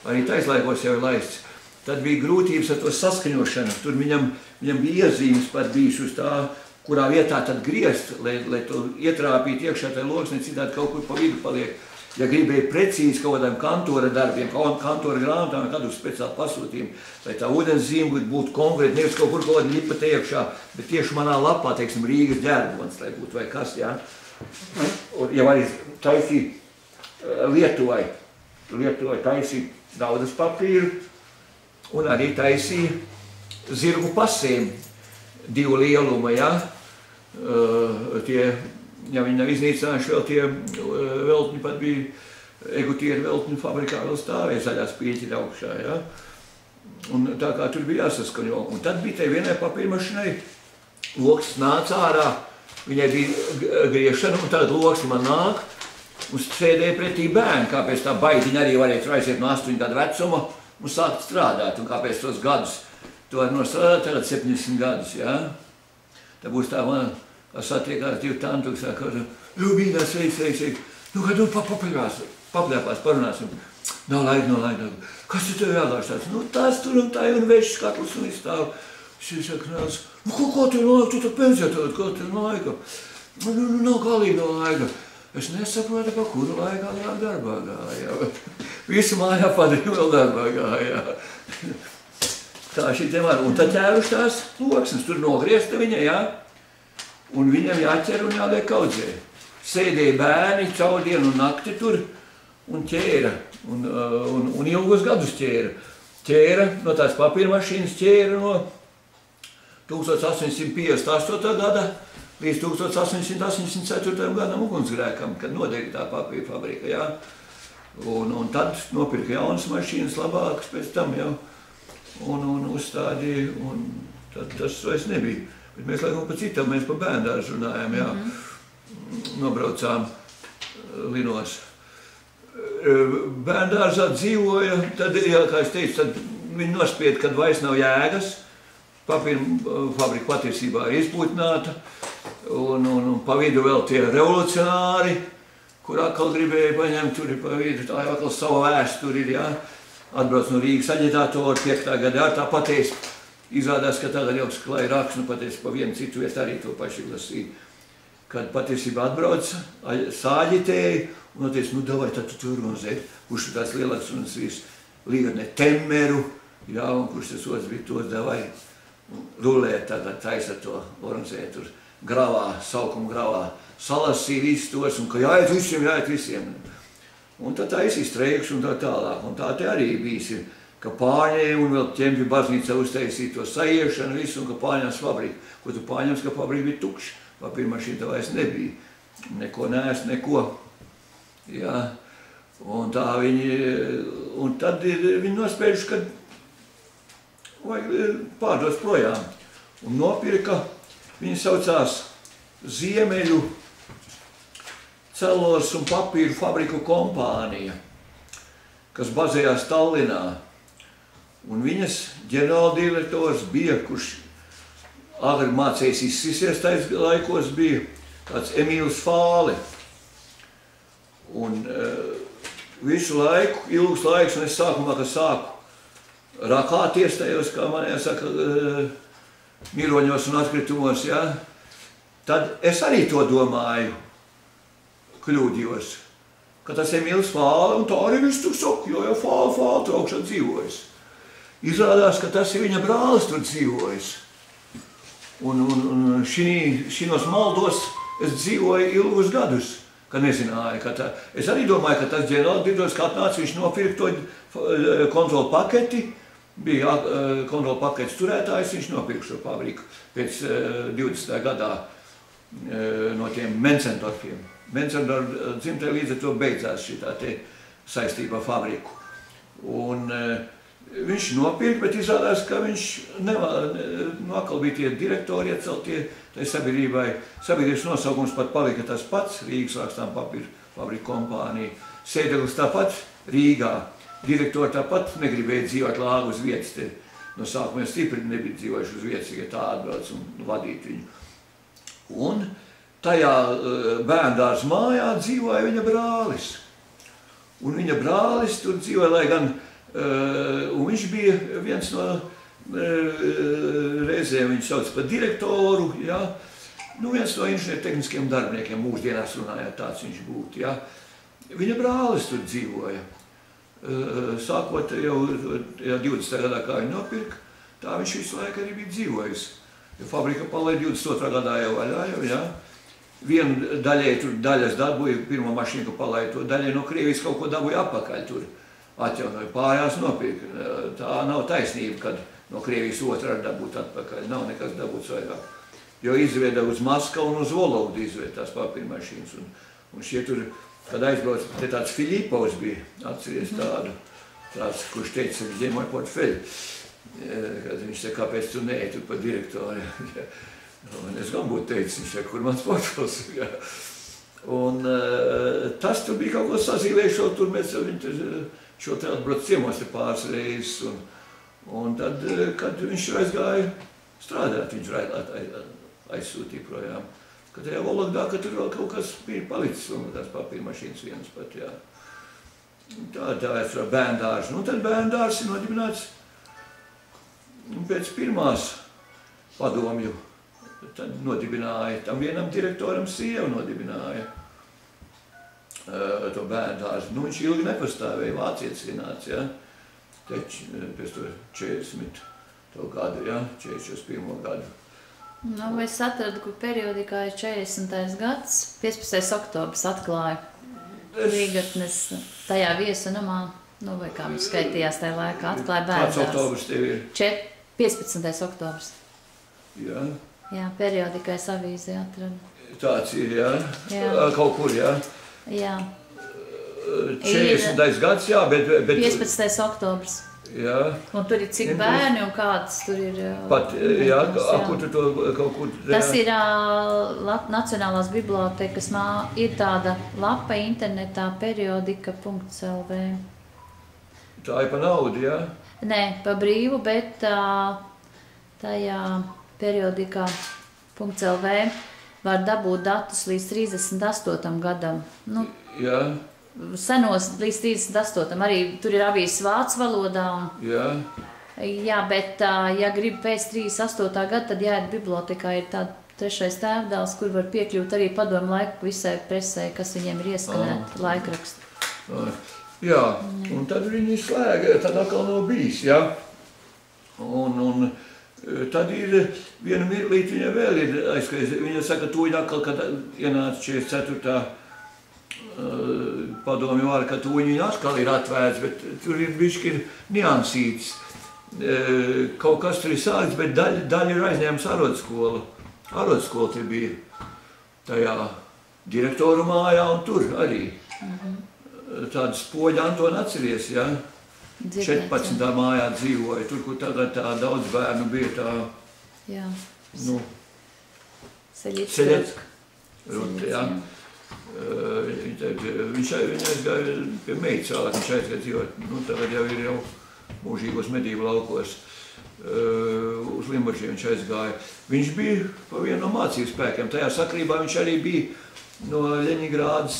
arī taislaikos jau ir laists. Tad bija grūtības ar to saskaņošanu. Tur viņam bija iezīmes pat bijis uz tā, kurā vietā tad griezt, lai to ietrāpīt iekšā tai loksnē, citādi kaut kur pa vidu paliek. Ja gribēja precīzi kaut kādām kantora darbiem, kantora grāmatām, kādu speciāli pasūtījumu, lai tā ūdenszīme būtu konkrēti, nevis kaut kur kaut kāda lipa te iekšā, bet tieši manā lapā, teiksim, Rīgas ģerbons, lai būtu vai kas, jā. Ja arī taisīja Lietuvai taisīja naudas papīru, un arī taisīja zirgu pasēm 2 lieluma, ja? Ja viņi nav iznīcinājuši, vēl tie veltņi pat bija, egutieri veltņu fabrikā vēl stāvēja zaļās pieķi augšā, ja? Un tā kā tur bija jāsaskaņo. Un tad bija tai vienai papīrmašinai, loks nāca ārā, viņai bija griešana, un tagad loks man nāk, un sēdēja pretī bērni, kāpēc tā baidiņa arī varēja aiziet no 8 gadu vecuma, un sākt strādāt, un kāpēc tos gadus, to var nostrādāt tagad 70 gadus, jā? Tā būs tā man, kā satiekās 2 tantu, saka, Ļubīnā, sveik, kad papļāpās, parunāsim. Nav laika. Kas tu tev jālāž tāds? Tas tur un tā, un vešs skatlis un izstāv. Šī saka, nāc, ko tev no laika, tu tur pensietāt, ko tev no laika? Nav galīgi no laika. Es nesaprotu, pa kuru laikā darbā gāja. visu mājā padarīju vēl darbā gāja. Tā šī te var. Un tad ķēruši tās loksnes, tur nogriezta viņa, jā. Un viņam jāķer un jāliek audzē. Sēdēja bērni caur dienu un nakti tur un ķēra. Un ilgus gadus ķēra. Ķēra no tās papīra mašīnas, ķēra no 1858. gada līdz 1884. gadam ugunsgrēkam, kad nodega tā papīra fabrika, jā. Un tad nopirka jaunas mašīnas, labākas pēc tam jau. Un uzstādīja, un tad tas vairs nebija. Bet mēs laikam pa citam, mēs pa bērndārzu runājām, jā. Nobraucām Linos. Bērndārzā dzīvoja, tad, jā, kā es teicu, tad viņi nospied, kad vairs nav jēgas. Papīra fabrika patiesībā ir izputināta. Un pa vidu vēl tie revolucionāri, kur atkal gribēja paņemt, tur ir pa vidu, tā jau atkal sava vēsturi ir, jā. Atbrauc no Rīgas aģitātori 5. gadā, tā pateica, izrādās, ka tagad jau klāja rakstu, pateica, pa vienu citu vietu arī to paši lasīja. Kad patiesībā atbrauc, sāģitēja, un teica, nu, davai, tad tu organizēt, kurš ir tās lielāks un viss līgadne Temmeru, jā, un kurš tas otrs bija tos, davai, rulēt, tagad taisa to organizēt tur gravā, saukuma gravā, salasīja visus tos, un ka jāiet visiem. Un tad taisīja streiks un tā tālāk. Un tā te arī bijis, ka pārņēma un vēl ķempi baznīcā uztaisīja to saiešanu visu, un ka pārņems fabriku. Ko tu pārņems, ka fabrika bija tukša. Papīra mašīna tā vairs nebija. Neko neēst, neko. Jā. Un tā un tad viņi nospējuši, ka vajag pārdos projām. Un nopirka, viņi saucās Ziemeļu celos un papīru fabriku kompānija, kas bazējās Tallinā. Un viņas ģenerāldirektors bija, kurš agri mācējis izsisies tais laikos, bija tāds Emīls Fāle. Un visu laiku, ilgus laikus, un es sākumā, kad sāku rakāties tajos, kā man jāsaka, miroņos un atkritumos, jā, tad es arī to domāju, kļūdījos, ka tas Emīls Fāle, un tā arī viss tur saka, jo jau Fāle tur augšā dzīvojas. Izrādās, ka tas ir viņa brālis tur dzīvojas. Un šinos maldos es dzīvoju ilgus gadus, ka nezināju, ka tā. Es arī domāju, ka tas ģenerāldirektors, kā atnāca, viņš nopirka to kontrolu paketi, bija kontrolu paketes turētājs, viņš nopirka šo fabriku pēc 20. gadā no tiem Mencendorfiem. Mencendorfa dzimtē līdz ar to beidzās šitā te saistība fabriku. Un viņš nopirka, bet izrādās, ka viņš atkal bija tie direktori ieceltie tai sabiedrībai. Sabiedrības nosaukums pat palika tas pats, Rīgas rakstām papīra fabrika kompānija. Sēdeklis tāpat Rīgā. Direktori tāpat negribēja dzīvot lāgu uz vietas. Te no sākuma stipri nebija dzīvojuši uz vietas, ja tā atbrauc un vadīt viņu. Un tajā bērndārs mājā dzīvoja viņa brālis. Un viņa brālis tur dzīvoja, lai gan, un viņš bija viens no reizēm, viņš sauc par direktoru, jā, nu viens no inženiertehniskiem darbiniekiem, mūsdienās runājot, tāds viņš būtu, jā. Viņa brālis tur dzīvoja. Sākot jau 20. gadā, kā viņa nopirka, tā viņš visu laiku arī bija dzīvojis. Fabrika palaida 22. gadā jau vaļā, jā. Vienu daļai tur daļas dabūja, pirmo mašīnu, ko palaida to daļai no Krievijas kaut ko dabūja apakaļ tur. Atjaunoja, pārējās nopirka. Tā nav taisnība, kad no Krievijas otrā dabūt atpakaļ. Nav nekas dabūts vairāk. Jo izveda uz Maskavu un uz Volovdu izveda tās papīra mašīnas. Un šie tur, kad aizbrauc, te tāds Filipovs bija, atceries tādu, tāds, kurš teica, где мой портфель. Kad viņš teica, kāpēc tu neej tur pa direktori. Un es gan būtu teicis, viņš teica, kur mans portfels. Un tas tur bija kaut ko sazīvējušo, tur mēs šo te atbrauc ciemos te pāris reizes. Un tad, kad viņš aizgāja strādāt, viņš aizsūtīja projām. Kad tajā Vologdā, ka tur vēl kaut kas bija palicis, un tās papīra mašīnas vienas pat, jā. Tā ir bērndārs. Nu, tad bērndārs ir nodibināts pēc pirmās padomju. Tad nodibināja, tam vienam direktoram sieva nodibināja. to bērnu dārzu. Nu, viņš ilgi nepastāvēja, vācietis ienāca, ja? Teči, pēc to 40 to gadu, ja? 41. gadu. Nu, es atradu, kur periodikā ir 40. gads, 15. oktobrs atklāja Līgatnes tajā viesunamā, nu, vai kā mums skaitījās tajā laikā, atklāja bērnu dārzu. Kāds oktobrs tev ir? 15. oktobrs. Jā. Jā, periodikais avīzē atradu. Tāds ir, jā? Jā. Kaut kur, jā? Jā. 40. gads, jā, bet 15. oktobrs. Jā. Un tur ir cik bērni un kāds tur ir... Pat, jā, kur tu to kaut kur... Tas ir Nacionālās bibliotekas, ir tāda lapa internetā periodika.lv. Tā ir pa naudu, jā? Nē, pa brīvu, bet tajā periodikā.lv var dabūt datus līdz 38. gadam. Nu, jā. Senos līdz 38. Arī tur ir avīzes vācu valodā. Jā. Jā, bet ja grib pēc 38. gada, tad jāiet bibliotekā ir tāda 3. tēvdēls, kur var piekļūt arī padomu laiku visai presē, kas viņiem ir ieskanēta laikrakstu. Jā, un tad viņi slēga, tad atkal nav bijis, jā. Un tad ir viena mirklīt, viņa vēl ir aizskaies. Viņa saka, to viņa atkal, kad ienāca 44. Padomju vārdu, ka to viņa atkal ir atvērts, bet tur ir bišķi niansīts. Kaut kas tur ir sāks, bet daļa ir aizņēmis arodskolu. Arodskola te bija tajā direktoru mājā un tur arī. Tādas poļa Antona atceries, jā? 14. mājā dzīvoja, tur, kur tagad tā daudz bērnu bija tā, jā. Nu, Seļecka. Jā. Viņš aizgāja pie meicāles, viņš aizgāja dzīvot, nu tagad jau ir mūžīgos medību laukos, uz Limbaģiem viņš aizgāja. Viņš bija pa vienu no mācību spēkiem, tajā sakrībā viņš arī bija no Ļeņigrādas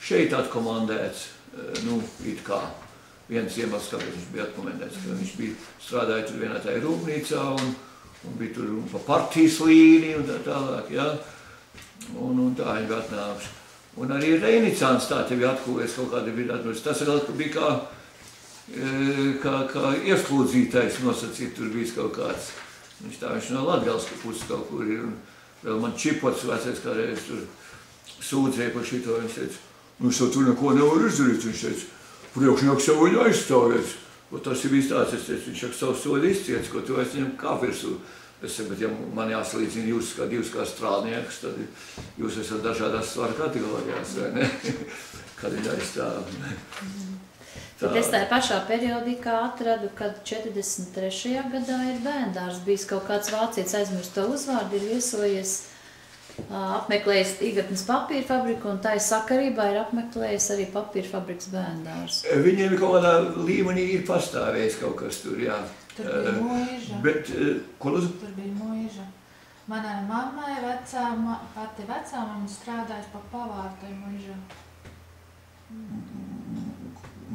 šeit atkomandēts, nu, it kā. Viens iemesls, kāpēc viņš bija atkomendēts, ka viņš bija strādāja tur vienā tajā rūpnīcā un bija tur pa partijas līniju un tā tālāk, jā. Un tā viņi bija atnākuši. Un arī Reinicāns tā te bija atkūlies kaut kādi bija atnākuši. Tas bija kā ieslūdzītais nosacīt, tur bijis kaut kāds. Viņš no Latgalska puses kaut kur ir. Un vēl man Čipots vecais kādreiz tur sūdzēja par šito. Viņš teica, nu es jau tur neko nevaru izdarīt. Viņš teica, priekšnieks jau viņu aizstāvēs. Un tas ir bijis tāds, es teicu, viņš jau savu sodi izciets, ko tu es viņam kā virsū. Es saku, bet ja man jāsalīdzina jūs kā divs kā strādnieks, tad jūs esat dažādās svaru kategorijās, vai ne? Kad viņi aizstāv. Tad es tajā pašā periodikā atradu, kad 43. gadā ir bērndārs bijis kaut kāds vācietis aizmirst to uzvārdu, ir viesojies, apmeklējis Līgatnes papīra fabriku un tai sakarībā ir apmeklējis arī papīra fabrikas bērndārs. Viņiem kaut kādā līmenī ir pastāvējis kaut kas tur, jā. Tur bija mūža. Bet, ko lūdzu? Tur bija mūža. Manai mammai pati vecāmama strādājas pa pavārtai mūžā.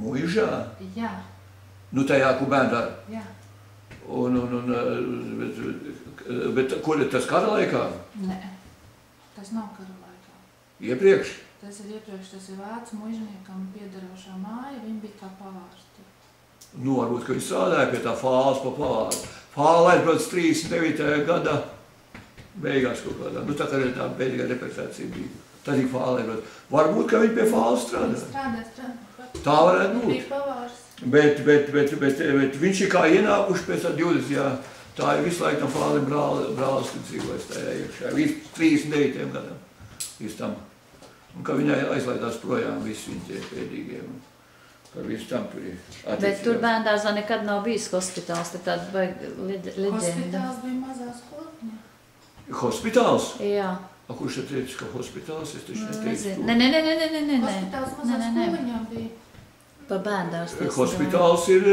Mūžā? Jā. Nu tajā, kur bērndār? Jā. Bet kur ir tas kara laikā? Nē, tas nav kara laikā. Iepriekš? Tas ir iepriekš, tas ir vācu mūžniekam piedarošā māja, viņi bija kā pavārs. Nu, varbūt, ka viņi strādāja pie tā fāles pa pavāru. Fāle aizbrauc 39. gada beigās kaut kādā. Nu, tā kā tā beigā reprezentācija bija. Tad ir fāle aizbrauc. Varbūt, ka viņi pie fāles strādā. Strādā. Tā varētu būt. Bija pavārs. Bet viņš ir kā ienākuši pēc tā 20. Jā. Tā ir visu laiku tam fāle brālis, kad dzīvojas tajā iekšā. Līdz 39. gadam. Līdz tam. Un ka viņi aizlaidās projām visi viņi tie pēdīgie. Par visu tam tur ir attiecībā. Bet tur bērndārzā nekad nav bijis hospitāls, tad tāda baigi leģenda. Hospitāls bija mazā skoliņā. Hospitāls? Jā. A, kurš te teica, ka hospitāls? Es taču neteicu to. Nē. Hospitāls mazā skoliņā bija. Pa bērndārs. Hospitāls ir,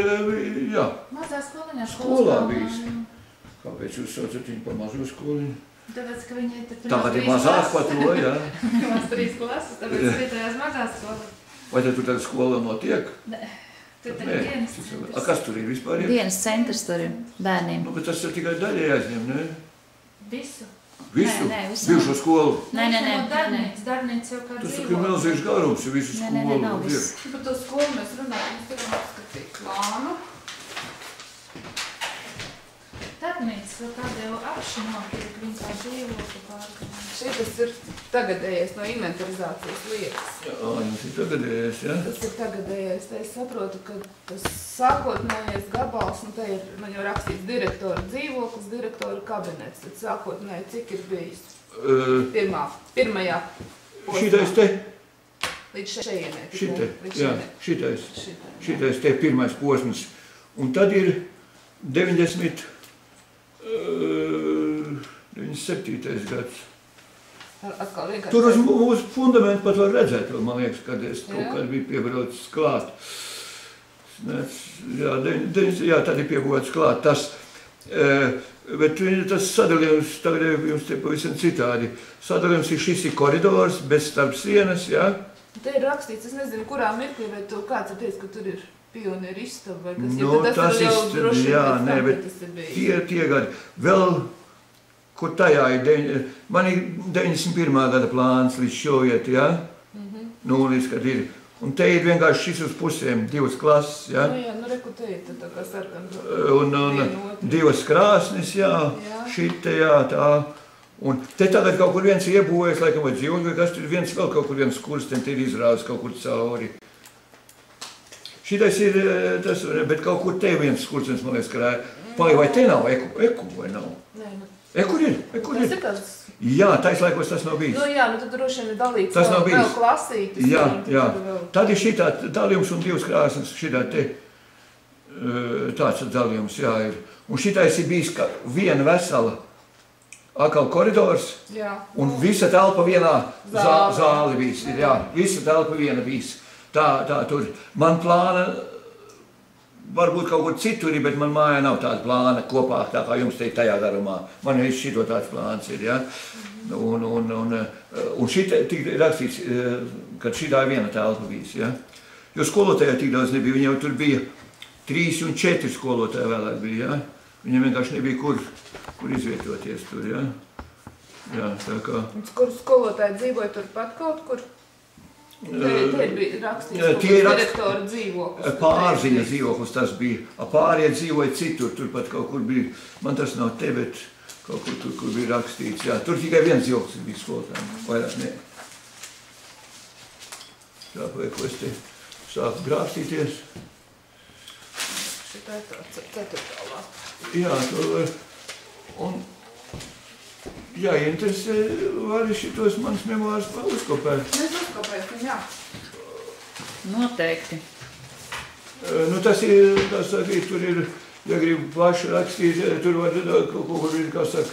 jā. Mazā skoliņā. Skolā bijis. Kāpēc jūs saucat viņu par mazo skoliņu? Tāpēc, ka viņi ir Tagad ir mazāk par to, jā. Maz 3 klases, tāpēc vietējās mazās skolas. Vai tad tur tāda skola notiek? Nē, tur ir dienas centrs. A, kas tur ir vispār? Dienas centrs tur ir bērniem. Nu, bet tas ir tikai daļai aizņem, ne? Visu. Visu? Nē, visu. Bijušo skolu? Nē. Darbnīca jau kā Tas dzīvo. ir milzīgs garums, ja visu skolu. Nē, nav viss. Par to skolu mēs runājam, mēs varam apskatīt plānu. Darbnīca jau kāda jau apšinot, ir viņa kā dzīvokļu pārkamā. Šeit tas ir tagadējais no inventarizācijas lietas. Jā, jums ir tagadējais, ja? Tas ir tagadējais. Te es saprotu, ka tas sākotnējais gabals, un te ir, man jau rakstīts direktora dzīvoklis, direktora kabinets. Tad sākotnēji, cik ir bijis? Pirmajā posmā. Šitais te? Līdz šejienē. Šitais te pirmais posms. Un tad ir 97. gads. Atkal vienkārši. Tur uz mūsu fundamentu pat var redzēt, man liekas, kad es kaut kad biju piebraucis klāt. Jā, tad ir piebraucis klāt. Bet tas sadalījums tagad jums te pavisam citādi. Sadalījums ir šis ir koridors, bez starp sienas, jā. Te ir rakstīts, es nezinu, kurā mirklī, vai tu kāds ir teicis, ka tur ir pionieru istaba, vai kas, Nu, tas ir jau droši jā, pēc nē, tam, bet kad tas ir bijis. tie gadi. Vēl, kur tajā ir, man ir 91. gada plāns līdz šoiet, jā? Nu, līdz kad ir. Un te ir vienkārši šis uz pusēm, 2 klases, jā? Nu, jā, nu, reku te ir tā kā sarkana. Un 2 krāsnis, jā, šite, jā, tā. Un te tagad kaut kur viens iebūvēs, laikam, vai dzīvot, vai kas tur viens vēl kaut kur viens skursten, te ir izrāvis kaut kur cauri. Šitais ir tas, bet kaut kur te viens skurstens, man liekas, karāja. Vai te nav eku vai nav? Nē, nu. Ekur ir. Tas ir kāds... Jā, tais laikos tas nav bijis. Nu, jā, nu tad droši vien ir dalīts Tas nav bijis. vēl klasītis. Jā. Tad ir šitā dalījums un 2 krāsnes, šitā te tāds dalījums, jā, ir. Un šitais ir bijis kā viena vesela atkal koridors, Jā. un visa telpa vienā zāli bijis. Jā, visa telpa viena bijis. Tā tur. Man plāna, varbūt kaut kur citur ir, bet man mājā nav tāda plāna kopā, tā kā jums te tajā garumā. Man viss šito tāds plāns ir, jā. Un šitā tik rakstīts, kad šitā ir viena telpa bijis, jā. Jo skolotājā tik daudz nebija, viņi jau tur bija 3 un 4 skolotāji vēlāk bija, jā. Viņam vienkārši nebija kur izvietoties tur, jā. Jā, tā kā. Kur skolotāji dzīvoja turpat kaut kur? Te bija rakstīts, direktora dzīvoklis. Pārziņa dzīvoklis tas bija. Pārējie dzīvoja citur, turpat kaut kur bija. Man tas nav te, bet kaut kur tur, kur bija rakstīts, jā. Tur tikai viens dzīvoklis bija skolotājiem, vairāk ne. Tā, vai ko es te sāku grākstīties. Šitā ir tā 4. lapa. Jā, un jāinteresē, var šitos manas memoārs uzkopēt. Mēs uzkopēsim, jā. Noteikti. Nu, tas ir, tas arī tur ir, ja gribu plaši rakstīt, tur var kaut kur ir, kā saka,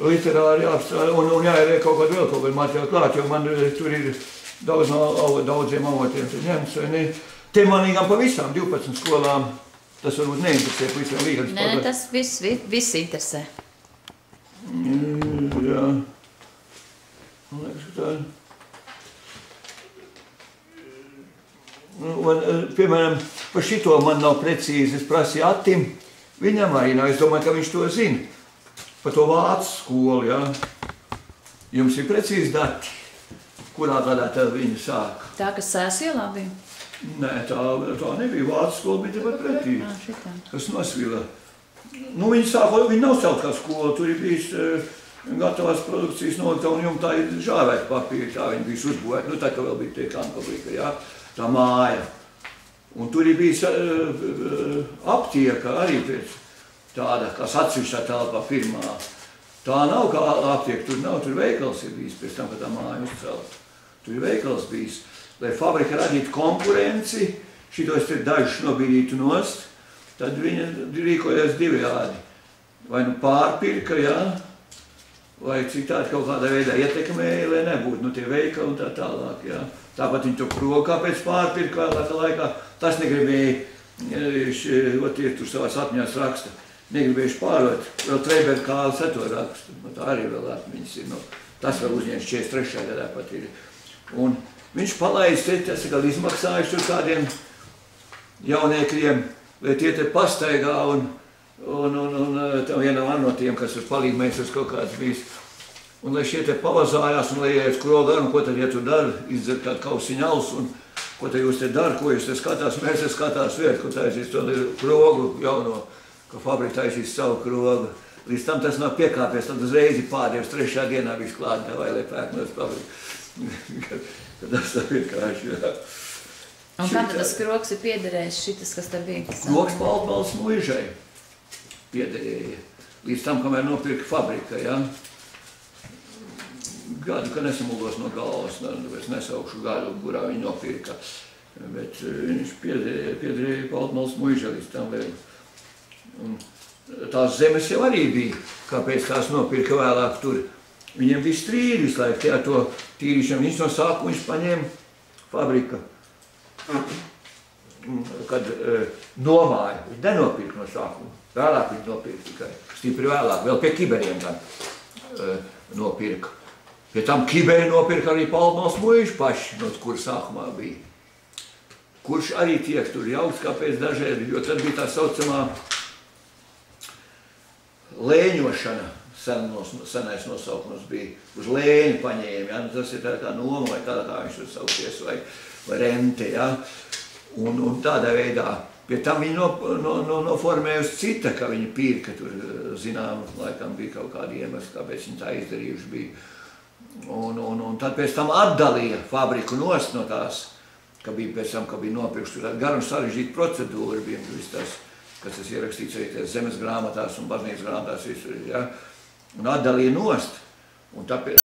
literāri apstrādā, un jāierē kaut kādu vēl kaut kādu materiālu klāt, jo man tur ir daudz no daudziem avotiem te ņemts, vai ne? Te manīgām pa visām 12 skolām. Tas varbūt neinteresē pavisam līgas. Nē, tas viss interesē. Jā. Man liekas, ka tā. Piemēram, par šito man nav precīzi. Es prasīju Attim. Viņam arī nav. Es domāju, ka viņš to zina. Par to vācu skolu, jā. Jums ir precīzi dati, kurā gadā tad viņi sāka. Tā, kas Sēsielā bija? Nē, tā nebija. Vācu skola bija tepat pretī. Kas nosvila. Nu, viņi nav celt kā skola. Tur ir bijis gatavās produkcijas noliktava un jumtā ir žāvēta papīra. Tā viņi bijis uzbūvēta. Nu, tā kā vēl bija tie kanpablika, jā. Tā māja. Un tur ir bijis aptieka arī pēc tāda, kā atsevišķā telpā pirmā. Tā nav kā aptieka. Tur nav. Tur veikals ir bijis pēc tam, kad tā māja uzcelt. Tur ir veikals bijis. Lai fabrika radītu konkurenci, šitos te dažus nobīdītu nost, tad viņa rīkojas divjādi. Vai nu pārpirka, jā, vai citādi kaut kādā veidā ietekmēja, lai nebūtu, nu tie veikali un tā tālāk, jā. Tāpat viņi to prokā pēc pārpirka vēlākā laikā, tas negribēja, ir tur savās atmiņās raksta, negribējuši pārot, vēl Treiber Kāls to raksta, tā arī vēl atmiņas ir, nu, tas vēl uzņēmis 43. gadā pat ir. Un viņš palaist, tas ir kā izmaksājuši tur kādiem jauniekļiem, lai tie te pastaigā un tam vienam no tiem, kas uz palīgmēs uz kaut kāds bijis. Un lai šie te pavazājās, un lai ieiet krogā, un ko tad, ja tu dari, izdzer kādu kausiņu alus, un ko te jūs te dari, ko jūs te skatās, mēs te skatās vietu, ko taisīs to krogu jauno, ka fabrika taisīs savu krogu. Līdz tam tas nav piekāpies, tad uzreiz pārdievis 3. dienā visu klāt, vai lai pēknos fabrika. Kad tas tā vienkārši, jā. Un kā tad tas krogs ir piederējis šitas, kas te bija? Krogs Baltmales muižai piederēja. Līdz tam, kamēr nopirka fabrika, jā. Gadu, ka nesamulgos no galvas, es nesaukšu gadu, kurā viņi nopirka. Bet viņš piederēja Baltmales muižai līdz tam vēl. Un tās zemes jau arī bija, kāpēc tās nopirka vēlāk tur. Viņiem bija strīdi visu laiku, tie ar to tīrīšanu. Viņš no sākuma viņš paņēma fabrika. Kad nomāja, viņš nenopirka no sākuma. Vēlāk viņš nopirka tikai, stipri vēlāk, vēl pie kiberiem gan nopirka. Pie tam kiberi nopirka arī Baltmales muižu paši, no kur sākumā bija. Kurš arī tiek tur jaukts, kāpēc dažēdi, jo tad bija tā saucamā lēņošana, senais nosaukums bija, uz lēņu paņēma, ja? Tas ir tā kā noma vai tā kā viņš tur saukties, vai rente, ja? Un tādā veidā, pie tam viņi noformēja uz cita, ka viņi pirka tur, zinām, laikam bija kaut kādi iemesli, kāpēc viņi tā izdarījuši bija. Un tad pēc tam atdalīja fabriku nost no tās, ka bija pēc tam, ka bija nopirkšs, tur garu un sarežģīta procedūra bija viss tas, kas tas ierakstīts arī zemes grāmatās un baznīcas grāmatās visur, ja? Un atdalīja nost. Un tāpēc